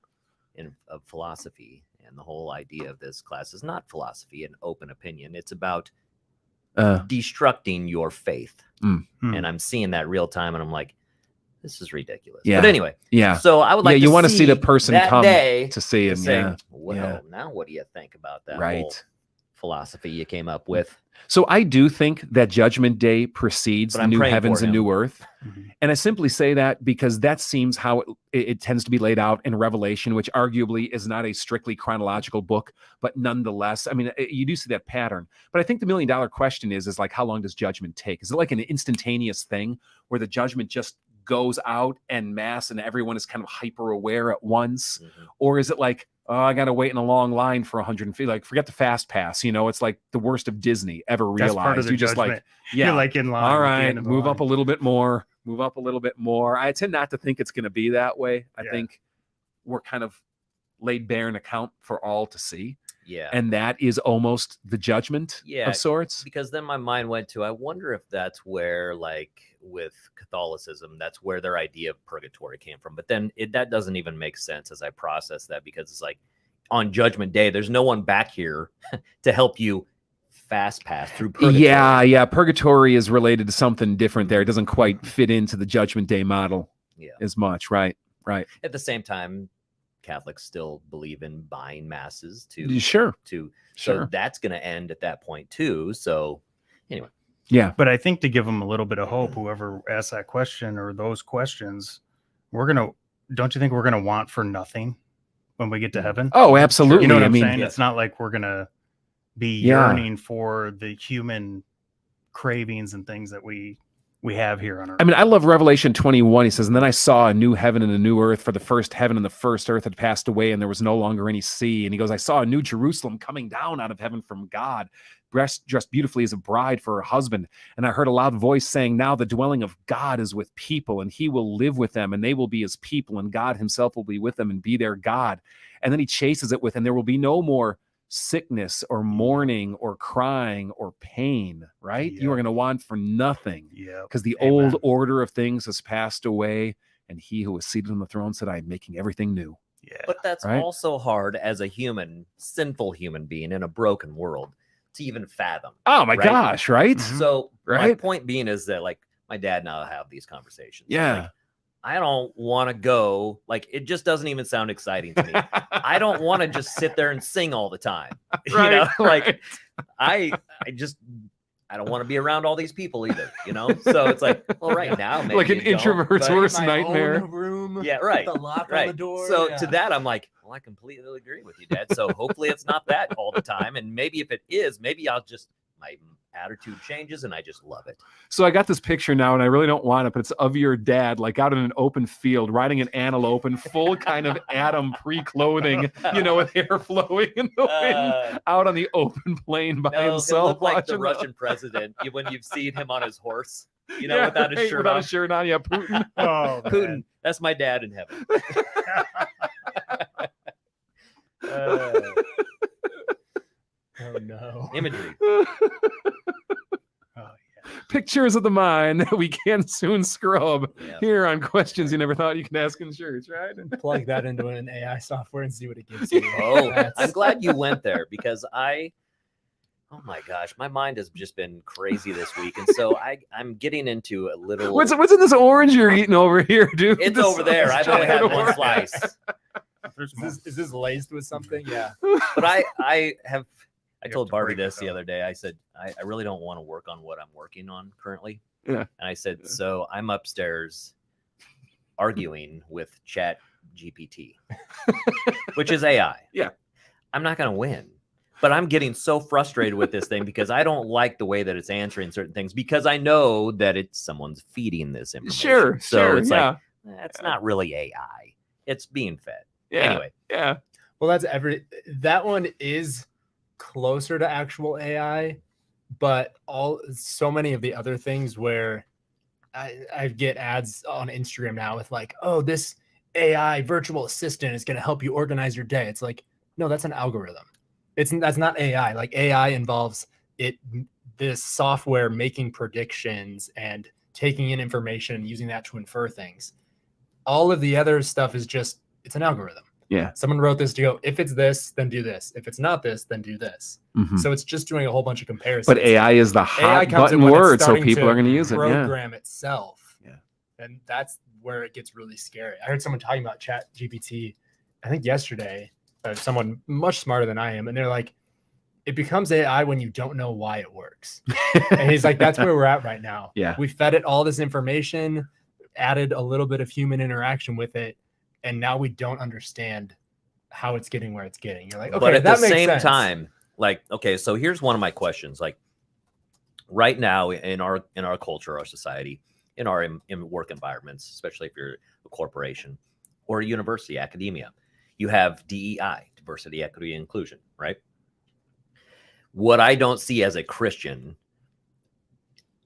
of philosophy. And the whole idea of this class is not philosophy and open opinion. It's about destructing your faith. And I'm seeing that real time. And I'm like, this is ridiculous. Yeah. But anyway. Yeah. So I would like you to want to see the person that come day to see him. say, Yeah. well, now what do you think about that Right. whole philosophy you came up with? So I do think that Judgment Day precedes But the I'm new praying heavens for and him. new earth. And I simply say that because that seems how it tends to be laid out in Revelation, which arguably is not a strictly chronological book, but nonetheless, I mean, you do see that pattern. But I think the $1 million question is like, how long does judgment take? Is it like an instantaneous thing where the judgment just goes out en masse and everyone is kind of hyper aware at once? Or is it like oh, I got to wait in a long line for 150. Like, forget the fast pass. It's like the worst of Disney ever That's part realized. of the You just judgment. yeah, You're like in line. all at the right, end of the move up a line. little bit more. Move up a little bit more. I tend not to think it's going to be that way. I Yeah. think we're kind of laid bare an account for all to see. Yeah. And that is almost the judgment Yeah, of sorts. because then my mind went to, I wonder if that's where, like with Catholicism, that's where their idea of purgatory came from. But then that doesn't even make sense as I process that, because it's like on Judgment Day, there's no one back here to help you fast pass through purgatory. Yeah. Purgatory is related to something different there. It doesn't quite fit into the Judgment Day model as much. Right. At the same time, Catholics still believe in buying masses to Sure. So that's going to end at that point too. So anyway. Yeah. But I think to give them a little bit of hope, whoever asked that question or those questions, don't you think we're going to want for nothing when we get to heaven? Oh, absolutely. You know what I I'm mean, saying? Yeah. It's not like we're going to be Yeah. yearning for the human cravings and things that we have here on earth. I mean, I love Revelation 21. He says, and then I saw a new heaven and a new earth, for the first heaven and the first earth had passed away, and there was no longer any sea. And he goes, I saw a new Jerusalem coming down out of heaven from God, dressed beautifully as a bride for her husband. And I heard a loud voice saying, now the dwelling of God is with people, and he will live with them, and they will be his people, and God himself will be with them and be their God. And then he chases it with, and there will be no more sickness or mourning or crying or pain, right? Yeah. You are going to want for nothing. Yeah. Because the Amen. old order of things has passed away, and he who was seated on the throne said, I am making everything new. Yeah. But that's Right. also hard as a human, sinful human being in a broken world to even fathom. Oh my Right? gosh, right? Mhm. So my Right. point being is that, like, my dad and I have these conversations. Yeah. Like, I don't want to go. Like, it just doesn't even sound exciting to me. I don't want to just sit there and sing all the time. Right, You know, like right. I don't want to be around all these people either, So it's like, well, right now, maybe Like an you don't, introvert's but- worst My nightmare. own room. Yeah, right. With the lock on Right. the door. So yeah. to that, I'm like, well, I completely agree with you, Dad. So hopefully it's not that all the time. And maybe if it is, maybe my attitude changes and I just love it. So I got this picture now, and I really don't want it, but it's of your dad, like out in an open field, riding an antelope in full kind of Adam pre-clothing, with hair flowing in the wind, out on the open plain by No, he'll himself. look like the watching Russian president when you've seen him on his horse, Yeah, without his right, shirt without on. a shirt on. Yeah, Putin. Oh, Putin, man. that's my dad in heaven. Oh no. Imagery. Oh, yeah. Pictures of the mind that we can soon scrub Yeah. here on Questions You Never Thought You Could Ask in Church, right? Plug that into an AI software and see what it gives you. Oh, That's- I'm glad you went there because oh my gosh, my mind has just been crazy this week. And so I'm getting into a little. What's in this orange you're eating over here, dude? It's This over there. I've only had giant one orange. slice. There's Is this laced with something? Yeah. But I have told to Barbie break it this the up. other day. I said, I really don't want to work on what I'm working on currently. Yeah. And I said, so I'm upstairs arguing with Chat GPT, which is AI. Yeah. I'm not going to win. But I'm getting so frustrated with this thing because I don't like the way that it's answering certain things because I know that someone's feeding this information. Sure, So sure, it's yeah. like, it's not really AI. It's being fed. Yeah, Anyway. yeah. Well, that one is closer to actual AI, but so many of the other things where I get ads on Instagram now with like, oh, this AI virtual assistant is going to help you organize your day. It's like, no, that's an algorithm. That's not AI. Like AI involves this software making predictions and taking in information and using that to infer things. All of the other stuff is just, it's an algorithm. Yeah. Someone wrote this to go, if it's this, then do this. If it's not this, then do this. Mhm. So it's just doing a whole bunch of comparisons. But AI is the AI hot comes in button when it's word, so starting people to are going to use it. Yeah. program itself. Yeah. And that's where it gets really scary. I heard someone talking about Chat GPT, I think yesterday, someone much smarter than I am. And they're like, it becomes AI when you don't know why it works. And he's like, that's where we're at right now. Yeah. We fed it all this information, added a little bit of human interaction with it, and now we don't understand how it's getting where it's getting. You're like, okay, But at the that makes same sense. time, like, okay, so here's one of my questions. Like, right now in our culture, our society, in our in work environments, especially if you're a corporation or a university, academia, you have DEI, diversity, equity, and inclusion, right? What I don't see as a Christian,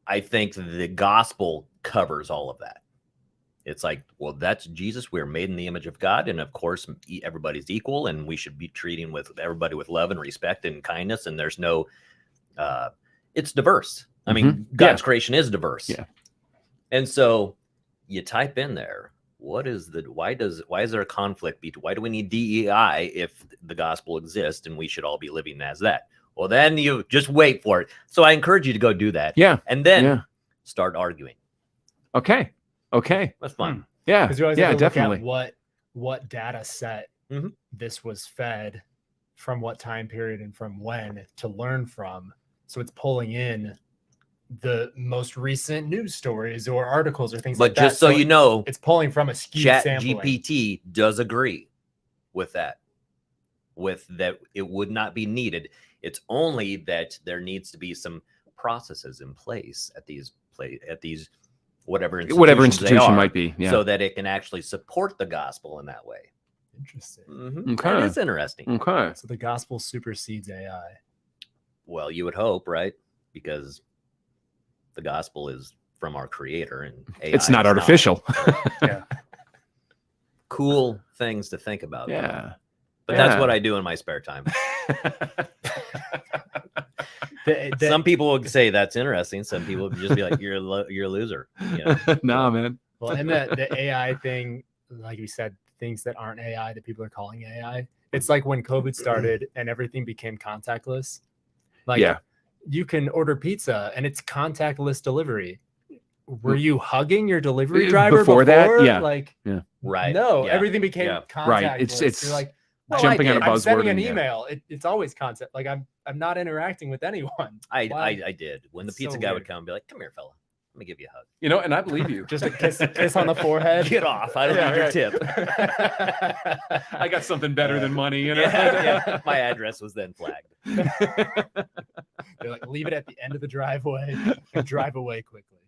I think the gospel covers all of that. It's like, well, that's Jesus. We're made in the image of God. And of course, everybody's equal, and we should be treating with everybody with love and respect and kindness. And there's no, it's diverse. I mean, God's creation is diverse. Yeah. And so you type in there, why is there a conflict? Why do we need DEI if the gospel exists and we should all be living as that? Well, then you just wait for it. So I encourage you to go do that. Yeah. And then start arguing. Okay. That's fun. Yeah. Because you always have to definitely. look at what data set this was fed from what time period and from when to learn from. So it's pulling in the most recent news stories or articles or things like that. But just so you know, it's pulling from a skewed sampling. ChatGPT does agree with that, it would not be needed. It's only that there needs to be some processes in place at these whatever institution might be, so that it can actually support the gospel in that way. Interesting. Okay. That is interesting. Okay. So the gospel supersedes AI. Well, you would hope, right? Because the gospel is from our creator, and AI It's not is artificial. Yeah. Cool things to think about. Yeah. But that's what I do in my spare time. Some people would say that's interesting. Some people would just be like, you're a loser. You know? Nah, man. Well, and the AI thing, like we said, things that aren't AI that people are calling AI. It's like when COVID started and everything became contactless. Like you can order pizza and it's contactless delivery. Were you hugging your delivery driver before that? Yeah. Like, right. No, Yeah. everything became contactless. Right. It's You're like, jumping on a I'm buzzword. sending an email. It's always concept. Like I'm not interacting with anyone. I did. When the It's pizza so guy weird. would come and be like, come here, fella. Let me give you a hug. You know, and I believe you. Just a kiss on the forehead. Get off. I don't need your tip. I got something better than money, you know. Yeah. My address was then flagged. They're like, leave it at the end of the driveway and drive away quickly.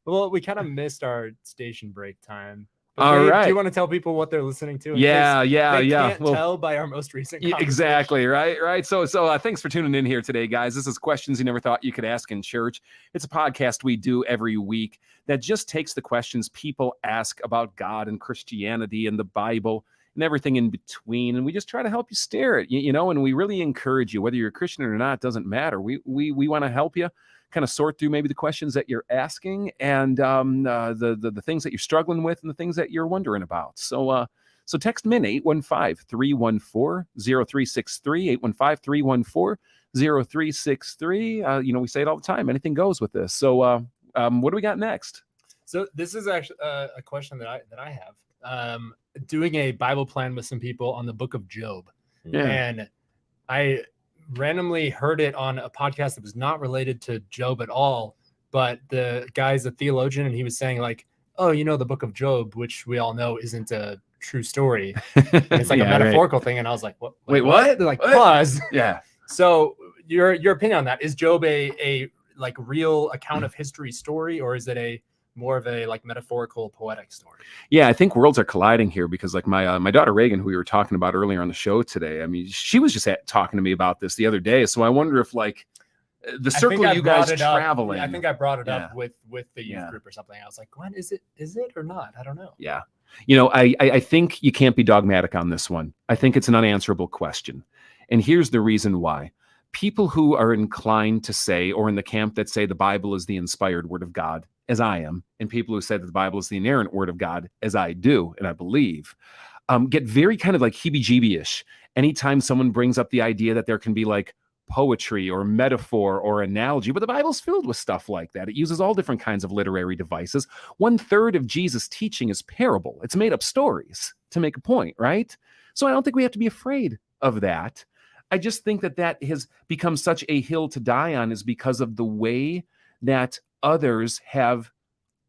Well, we kind of missed our station break time. But All Dave, right. Do you want to tell people what they're listening to? Yeah. They can't Well, tell by our most recent conversation. exactly. Right. So thanks for tuning in here today, guys. This is Questions You Never Thought You Could Ask in Church. It's a podcast we do every week that just takes the questions people ask about God and Christianity and the Bible and everything in between. And we just try to help you steer it, you know, and we really encourage you, whether you're a Christian or not, doesn't matter. We want to help you kind of sort through maybe the questions that you're asking and the things that you're struggling with and the things that you're wondering about. So text them in 815-314-0363, 815-314-0363. You know, we say it all the time. Anything goes with this. So what do we got next? So this is actually a question that I have. Doing a Bible plan with some people on the book of Job. Yeah. And I randomly heard it on a podcast that was not related to Job at all, but the guy's a theologian and he was saying like, oh, you know, the book of Job, which we all know isn't a true story. And it's like a metaphorical thing. And I was like, what? Wait, what? They're like, pause. Yeah. So your opinion on that, is Job a like real account of history story, or is it more of a like metaphorical poetic story? Yeah, I think worlds are colliding here because like my daughter Reagan, who we were talking about earlier on the show today, I mean, she was just talking to me about this the other day. So I wonder if like the circle you guys travel in. I think I brought it up with the youth group or something. I was like, Glenn, is it or not? I don't know. Yeah. You know, I think you can't be dogmatic on this one. I think it's an unanswerable question. And here's the reason why. People who are inclined to say, or in the camp that say the Bible is the inspired word of God, as I am, and people who said that the Bible is the inerrant word of God, as I do, and I believe, get very kind of like heebie-jeebie-ish anytime someone brings up the idea that there can be like poetry or metaphor or analogy, but the Bible's filled with stuff like that. It uses all different kinds of literary devices. 1/3 of Jesus' teaching is parable. It's made up stories to make a point, right? So I don't think we have to be afraid of that. I just think that has become such a hill to die on is because of the way that others have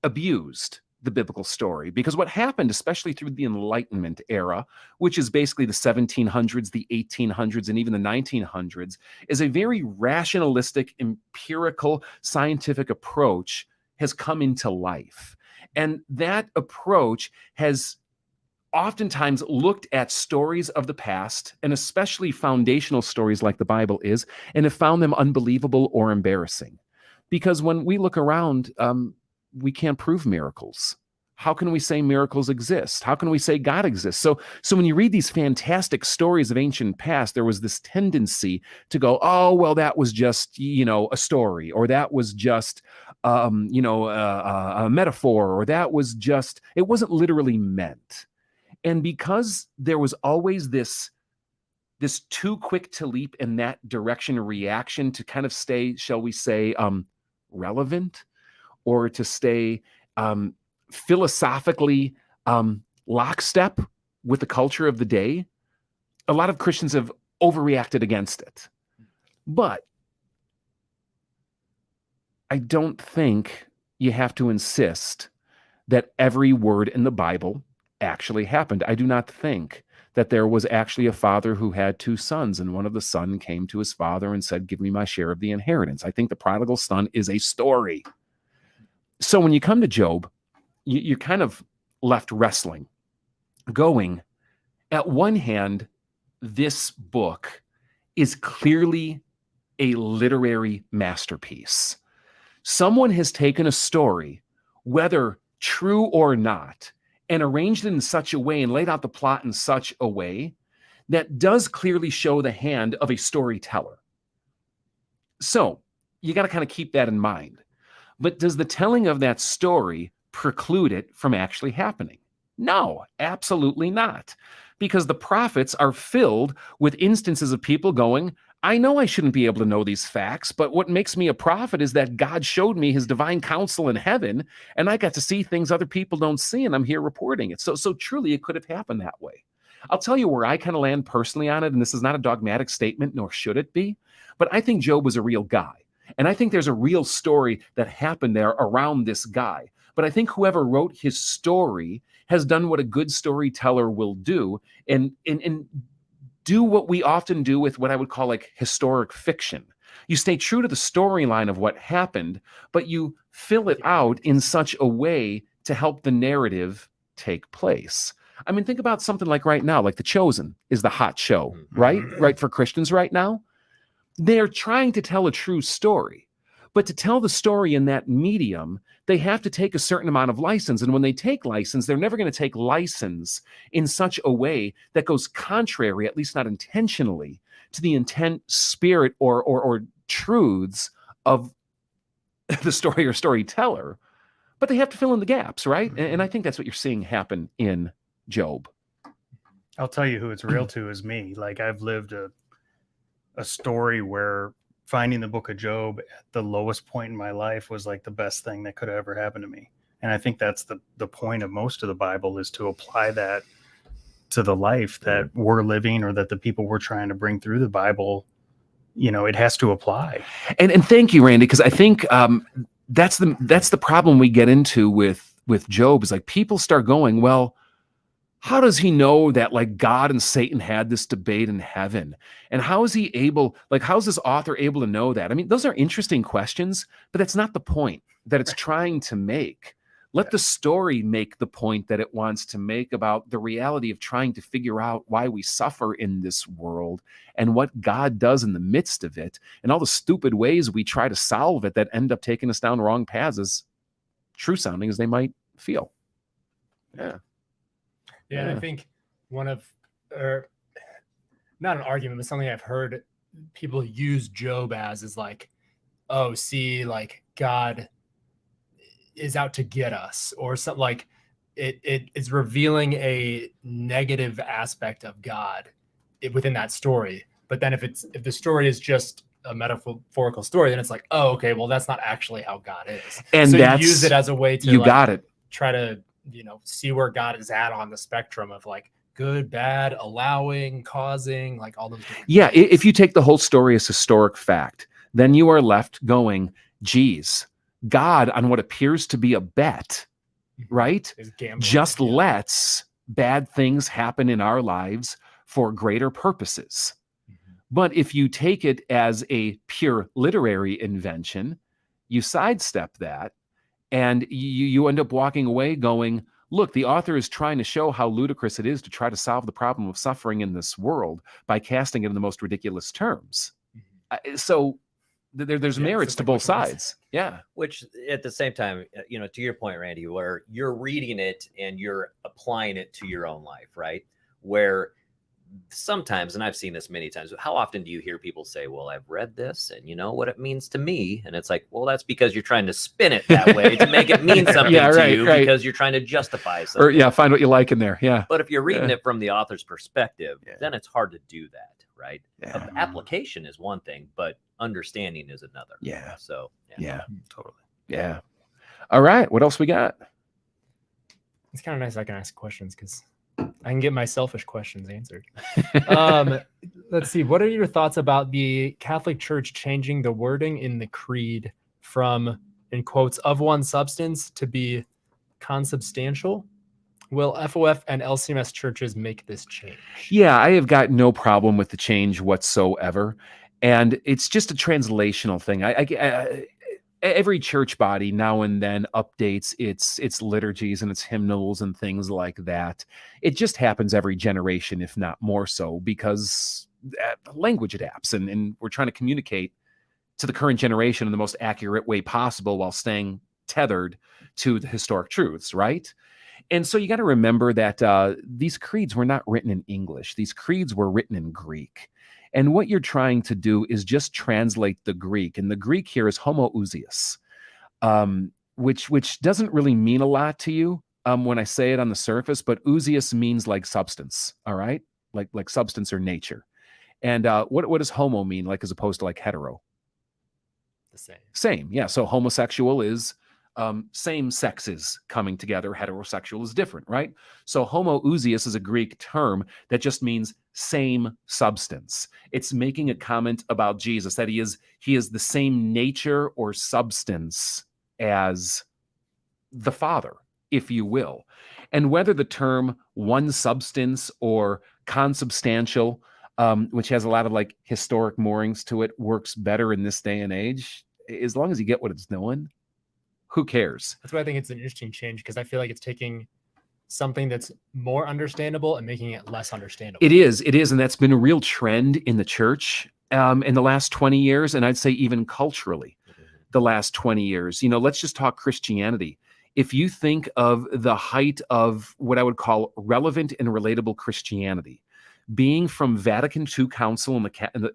abused the biblical story. Because what happened, especially through the Enlightenment era, which is basically the 1700s, the 1800s, and even the 1900s, is a very rationalistic, empirical, scientific approach has come into life. And that approach has oftentimes looked at stories of the past, and especially foundational stories like the Bible is, and have found them unbelievable or embarrassing. Because when we look around, we can't prove miracles. How can we say miracles exist? How can we say God exists? So when you read these fantastic stories of ancient past, there was this tendency to go, oh, well, that was just, a story, or that was just, a metaphor, or that was just, it wasn't literally meant. And because there was always this too quick to leap in that direction reaction to kind of stay, shall we say, relevant, or to stay philosophically lockstep with the culture of the day, a lot of Christians have overreacted against it. But I don't think you have to insist that every word in the Bible actually happened. I do not think that there was actually a father who had two sons, and one of the sons came to his father and said, give me my share of the inheritance. I think the prodigal son is a story. So when you come to Job, you're kind of left wrestling, going, at one hand, this book is clearly a literary masterpiece. Someone has taken a story, whether true or not, and arranged it in such a way and laid out the plot in such a way that does clearly show the hand of a storyteller. So you got to kind of keep that in mind. But does the telling of that story preclude it from actually happening? No, absolutely not. Because the prophets are filled with instances of people going, I know I shouldn't be able to know these facts, but what makes me a prophet is that God showed me his divine counsel in heaven, and I got to see things other people don't see, and I'm here reporting it. So truly, it could have happened that way. I'll tell you where I kind of land personally on it, and this is not a dogmatic statement, nor should it be, but I think Job was a real guy. And I think there's a real story that happened there around this guy. But I think whoever wrote his story has done what a good storyteller will do, and do what we often do with what I would call like historic fiction. You stay true to the storyline of what happened, but you fill it out in such a way to help the narrative take place. I mean, think about something like right now, like The Chosen is the hot show, right? Right, for Christians right now. They're trying to tell a true story. But to tell the story in that medium, they have to take a certain amount of license. And when they take license, they're never going to take license in such a way that goes contrary, at least not intentionally, to the intent, spirit, or truths of the story or storyteller. But they have to fill in the gaps, right? And I think that's what you're seeing happen in Job. I'll tell you who it's real to is me. Like, I've lived a story where finding the book of Job at the lowest point in my life was like the best thing that could have ever happened to me. And I think that's the point of most of the Bible, is to apply that to the life that we're living, or that the people we're trying to bring through the Bible, it has to apply. And thank you, Randy, because I think that's the problem we get into with Job, is like people start going, well, how does he know that like God and Satan had this debate in heaven? And how is he able, like, how's this author able to know that? I mean, those are interesting questions, but that's not the point that it's trying to make. Let the story make the point that it wants to make about the reality of trying to figure out why we suffer in this world and what God does in the midst of it, and all the stupid ways we try to solve it that end up taking us down wrong paths, as true sounding as they might feel. Yeah. Yeah, and I think not an argument, but something I've heard people use Job as is like, oh, see, like God is out to get us, or something. Like it's revealing a negative aspect of God within that story. But then if the story is just a metaphorical story, then it's like, oh, okay, well, that's not actually how God is. And so that's, you use it as a way to got it. Try to see where God is at on the spectrum of like good, bad, allowing, causing, like all those different things. If you take the whole story as historic fact, then you are left going, geez, God, on what appears to be a bet, right, just lets bad things happen in our lives for greater purposes. But if you take it as a pure literary invention, you sidestep that, and you end up walking away going, look, the author is trying to show how ludicrous it is to try to solve the problem of suffering in this world by casting it in the most ridiculous terms. So there's Yeah, merits it's to like both which one is- sides. Yeah. Which at the same time, to your point, Randy, where you're reading it and you're applying it to your own life, right? Where sometimes, and I've seen this many times, how often do you hear people say, well, I've read this and you know what it means to me? And it's like, well, that's because you're trying to spin it that way to make it mean something Yeah, to right, you right. because you're trying to justify something. Or yeah, find what you like in there. Yeah. But if you're reading Yeah. it from the author's perspective, Yeah. then it's hard to do that, right? Yeah. Application is one thing, but understanding is another. Yeah. So Yeah. Totally. Yeah. All right. What else we got? It's kind of nice I can ask questions because I can get my selfish questions answered. Let's see. What are your thoughts about the Catholic Church changing the wording in the creed from, in quotes, of one substance to be consubstantial? Will FOF and LCMS churches make this change? Yeah, I have got no problem with the change whatsoever. And it's just a translational thing. Every church body now and then updates its liturgies and its hymnals and things like that. It just happens every generation, if not more so, because language adapts and we're trying to communicate to the current generation in the most accurate way possible while staying tethered to the historic truths, right? And so you got to remember that these creeds were not written in English. These creeds were written in Greek. And what you're trying to do is just translate the Greek. And the Greek here is homoousios, which doesn't really mean a lot to you when I say it on the surface, but ousios means like substance, all right? Like substance or nature. And what does homo mean, like as opposed to like hetero? The same. Same, yeah. So homosexual is same sexes coming together. Heterosexual is different, right? So homoousios is a Greek term that just means same substance. It's making a comment about Jesus, that he is the same nature or substance as the Father, if you will. And whether the term one substance or consubstantial, which has a lot of like historic moorings to it, works better in this day and age, as long as you get what it's doing, who cares? That's why I think it's an interesting change, because I feel like it's taking something that's more understandable and making it less understandable. It is, and that's been a real trend in the church in the last 20 years, and I'd say even culturally, the last 20 years. Let's just talk Christianity. If you think of the height of what I would call relevant and relatable Christianity, being from Vatican II Council and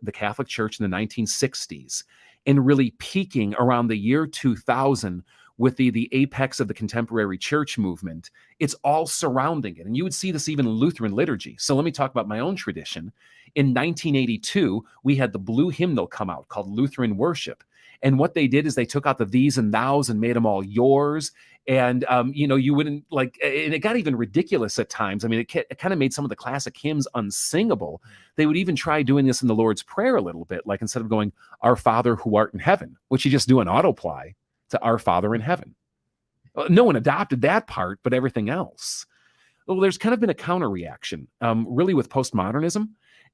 the Catholic Church in the 1960s, and really peaking around the year 2000 with the apex of the contemporary church movement, it's all surrounding it. And you would see this even in Lutheran liturgy. So let me talk about my own tradition. In 1982, we had the blue hymnal come out called Lutheran Worship. And what they did is they took out the these and thous and made them all yours. And, you wouldn't like, and it got even ridiculous at times. I mean, it kind of made some of the classic hymns unsingable. They would even try doing this in the Lord's Prayer a little bit, like instead of going, Our Father who art in heaven, which you just do an autoply to Our Father in heaven. Well, no one adopted that part, but everything else. Well, there's kind of been a counter reaction, really with postmodernism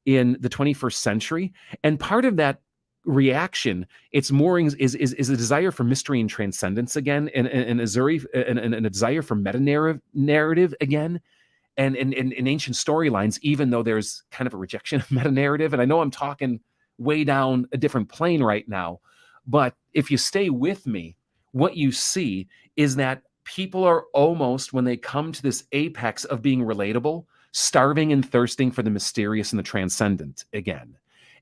in the 21st century. And part of that reaction, its moorings is a desire for mystery and transcendence again, and a desire for meta narrative again, and in ancient storylines, even though there's kind of a rejection of meta narrative. And I know I'm talking way down a different plane right now, but if you stay with me, what you see is that people are almost, when they come to this apex of being relatable, starving and thirsting for the mysterious and the transcendent again.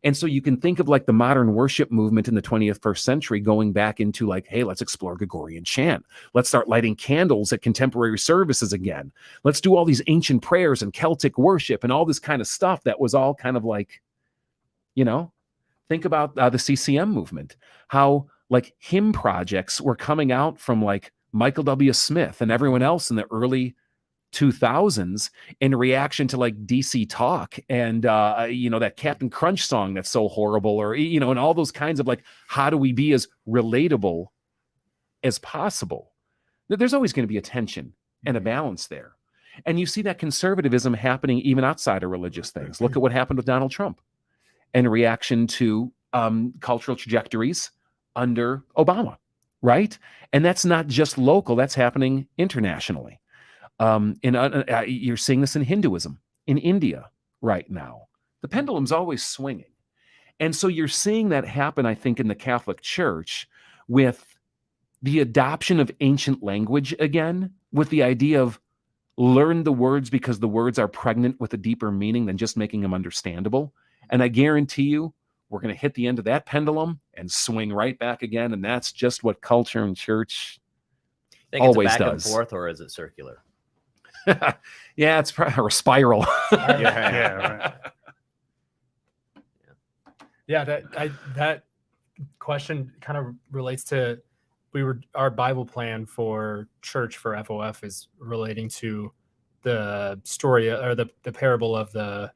And so you can think of like the modern worship movement in the 21st century going back into like, hey, let's explore Gregorian chant. Let's start lighting candles at contemporary services again. Let's do all these ancient prayers and Celtic worship and all this kind of stuff that was all kind of like, think about the CCM movement, how like hymn projects were coming out from like Michael W. Smith and everyone else in the early 2000s in reaction to like DC Talk and that Captain Crunch song that's so horrible, or and all those kinds of like, how do we be as relatable as possible? There's always going to be a tension and a balance there. And you see that conservatism happening even outside of religious things. Look at what happened with Donald Trump in reaction to cultural trajectories under Obama, right? And that's not just local, that's happening internationally. You're seeing this in Hinduism, in India right now. The pendulum's always swinging. And so you're seeing that happen, I think, in the Catholic Church with the adoption of ancient language again, with the idea of learn the words because the words are pregnant with a deeper meaning than just making them understandable. And I guarantee you, we're going to hit the end of that pendulum and swing right back again. And that's just what culture and church always it's back does. And forth, or is it circular? Yeah, it's probably a spiral. Yeah, right. Yeah, that question kind of relates to our Bible plan for church for FOF is relating to the story or the parable of the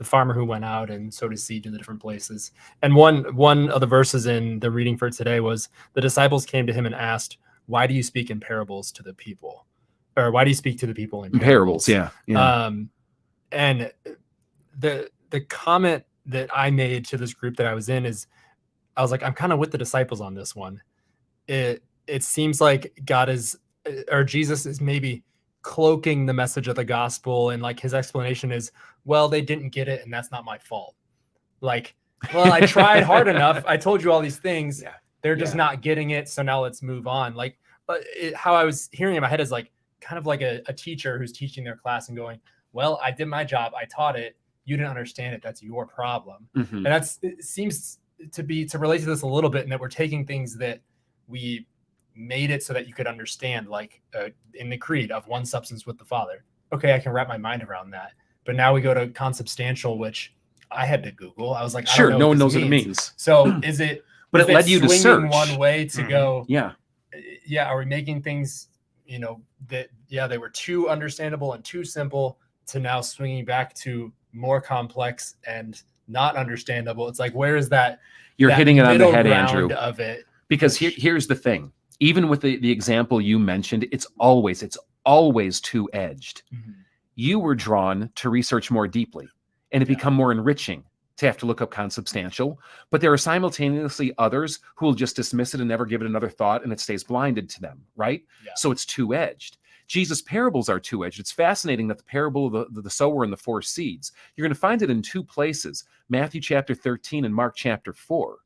farmer who went out and sowed his seed in the different places. And one of the verses in the reading for today was the disciples came to him and asked, "Why do you speak in parables to the people?" Or why do you speak to the people in parables? Yeah. And the comment that I made to this group that I was in is, I was like, I'm kind of with the disciples on this one. It seems like Jesus is maybe cloaking the message of the gospel, and like his explanation is, well, they didn't get it, and that's not my fault. Like, well, I tried hard enough. I told you all these things. Yeah. They're just not getting it. So now let's move on. Like, how I was hearing in my head is like kind of like a teacher who's teaching their class and going, well, I did my job. I taught it. You didn't understand it. That's your problem. Mm-hmm. And it seems to relate to this a little bit, in that we're taking things that we made it so that you could understand, like in the creed of one substance with the Father. Okay, I can wrap my mind around that. But now we go to consubstantial, which I had to Google. I was like, sure, no one knows what it means. So is it? But it led you to search one way to go. Yeah. Are we making things, that they were too understandable and too simple, to now swinging back to more complex and not understandable? It's like, where is that? You're hitting it on the head, Andrew. Of it, because here's the thing. Even with the example you mentioned, it's always two-edged. Mm-hmm. You were drawn to research more deeply, and it become more enriching to have to look up consubstantial. But there are simultaneously others who will just dismiss it and never give it another thought, and it stays blinded to them, right? Yeah. So it's two-edged. Jesus' parables are two-edged. It's fascinating that the parable of the sower and the four seeds, you're going to find it in two places, Matthew chapter 13 and Mark chapter 4.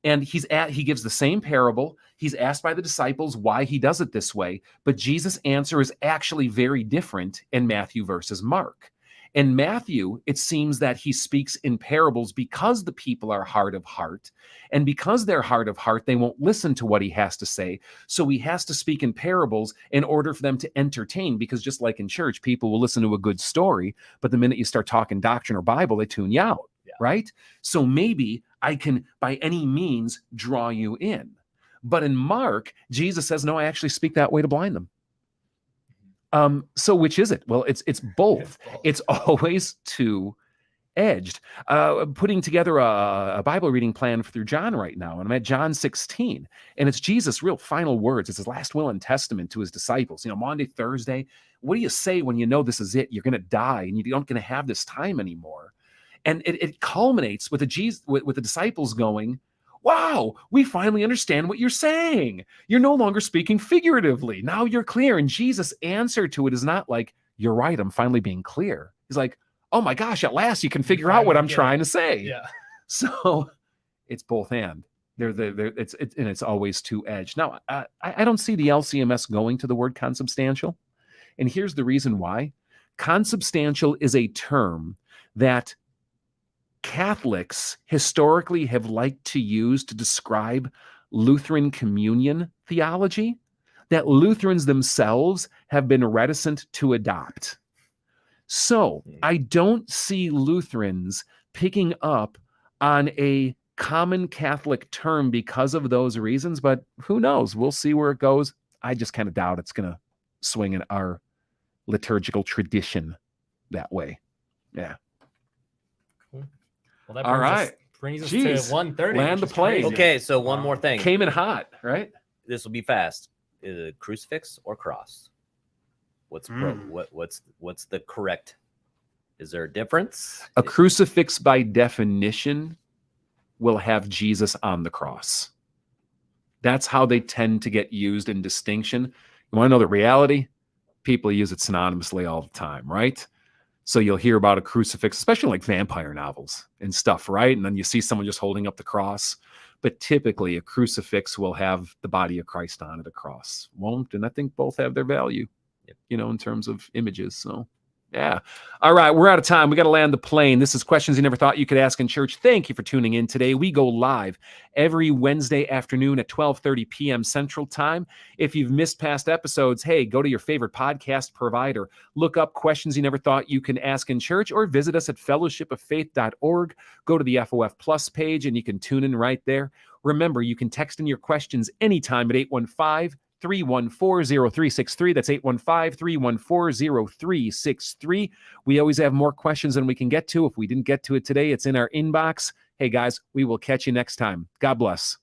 And he gives the same parable. He's asked by the disciples why he does it this way, but Jesus' answer is actually very different in Matthew versus Mark. In Matthew, it seems that he speaks in parables because the people are hard of heart, and because they're hard of heart, they won't listen to what he has to say. So he has to speak in parables in order for them to entertain, because just like in church, people will listen to a good story, but the minute you start talking doctrine or Bible, they tune you out, right? So maybe I can, by any means, draw you in. But in Mark, Jesus says, no, I actually speak that way to blind them. So which is it? Well, it's both. It's always two-edged. Putting together a Bible reading plan through John right now, and I'm at John 16, and it's Jesus' real final words. It's his last will and testament to his disciples. Monday, Thursday, what do you say when you know this is it? You're going to die, and you're not going to have this time anymore. And it culminates with the disciples going, wow, we finally understand what you're saying. You're no longer speaking figuratively. Now you're clear. And Jesus' answer to it is not like, you're right, I'm finally being clear. He's like, oh my gosh, at last you can figure out what I'm trying to say. Yeah. So it's both and. It's always two-edged. Now, I don't see the LCMS going to the word consubstantial. And here's the reason why. Consubstantial is a term that Catholics historically have liked to use to describe Lutheran communion theology that Lutherans themselves have been reticent to adopt. So I don't see Lutherans picking up on a common Catholic term because of those reasons, but who knows? We'll see where it goes. I just kind of doubt it's going to swing in our liturgical tradition that way. Yeah. Well, that brings us to 1:30. Land the plane. Okay, so one more thing. Came in hot, right? This will be fast. Is it crucifix or cross? What's the correct? Is there a difference? A crucifix, by definition, will have Jesus on the cross. That's how they tend to get used in distinction. You want to know the reality? people use it synonymously all the time, right? So you'll hear about a crucifix, especially like vampire novels and stuff, right? And then you see someone just holding up the cross. But typically a crucifix will have the body of Christ on it, a cross won't. And I think both have their value, in terms of images. So, yeah. All right, we're out of time. We got to land the plane. This is Questions You Never Thought You Could Ask in Church. Thank you for tuning in today. We go live every Wednesday afternoon at 12:30 p.m. Central Time. If you've missed past episodes, hey, go to your favorite podcast provider. Look up Questions You Never Thought You Can Ask in Church, or visit us at fellowshipoffaith.org. Go to the FOF Plus page, and you can tune in right there. Remember, you can text in your questions anytime at 815-314-0363. That's 815-314-0363. We always have more questions than we can get to. If we didn't get to it today, it's in our inbox. Hey, guys, we will catch you next time. God bless.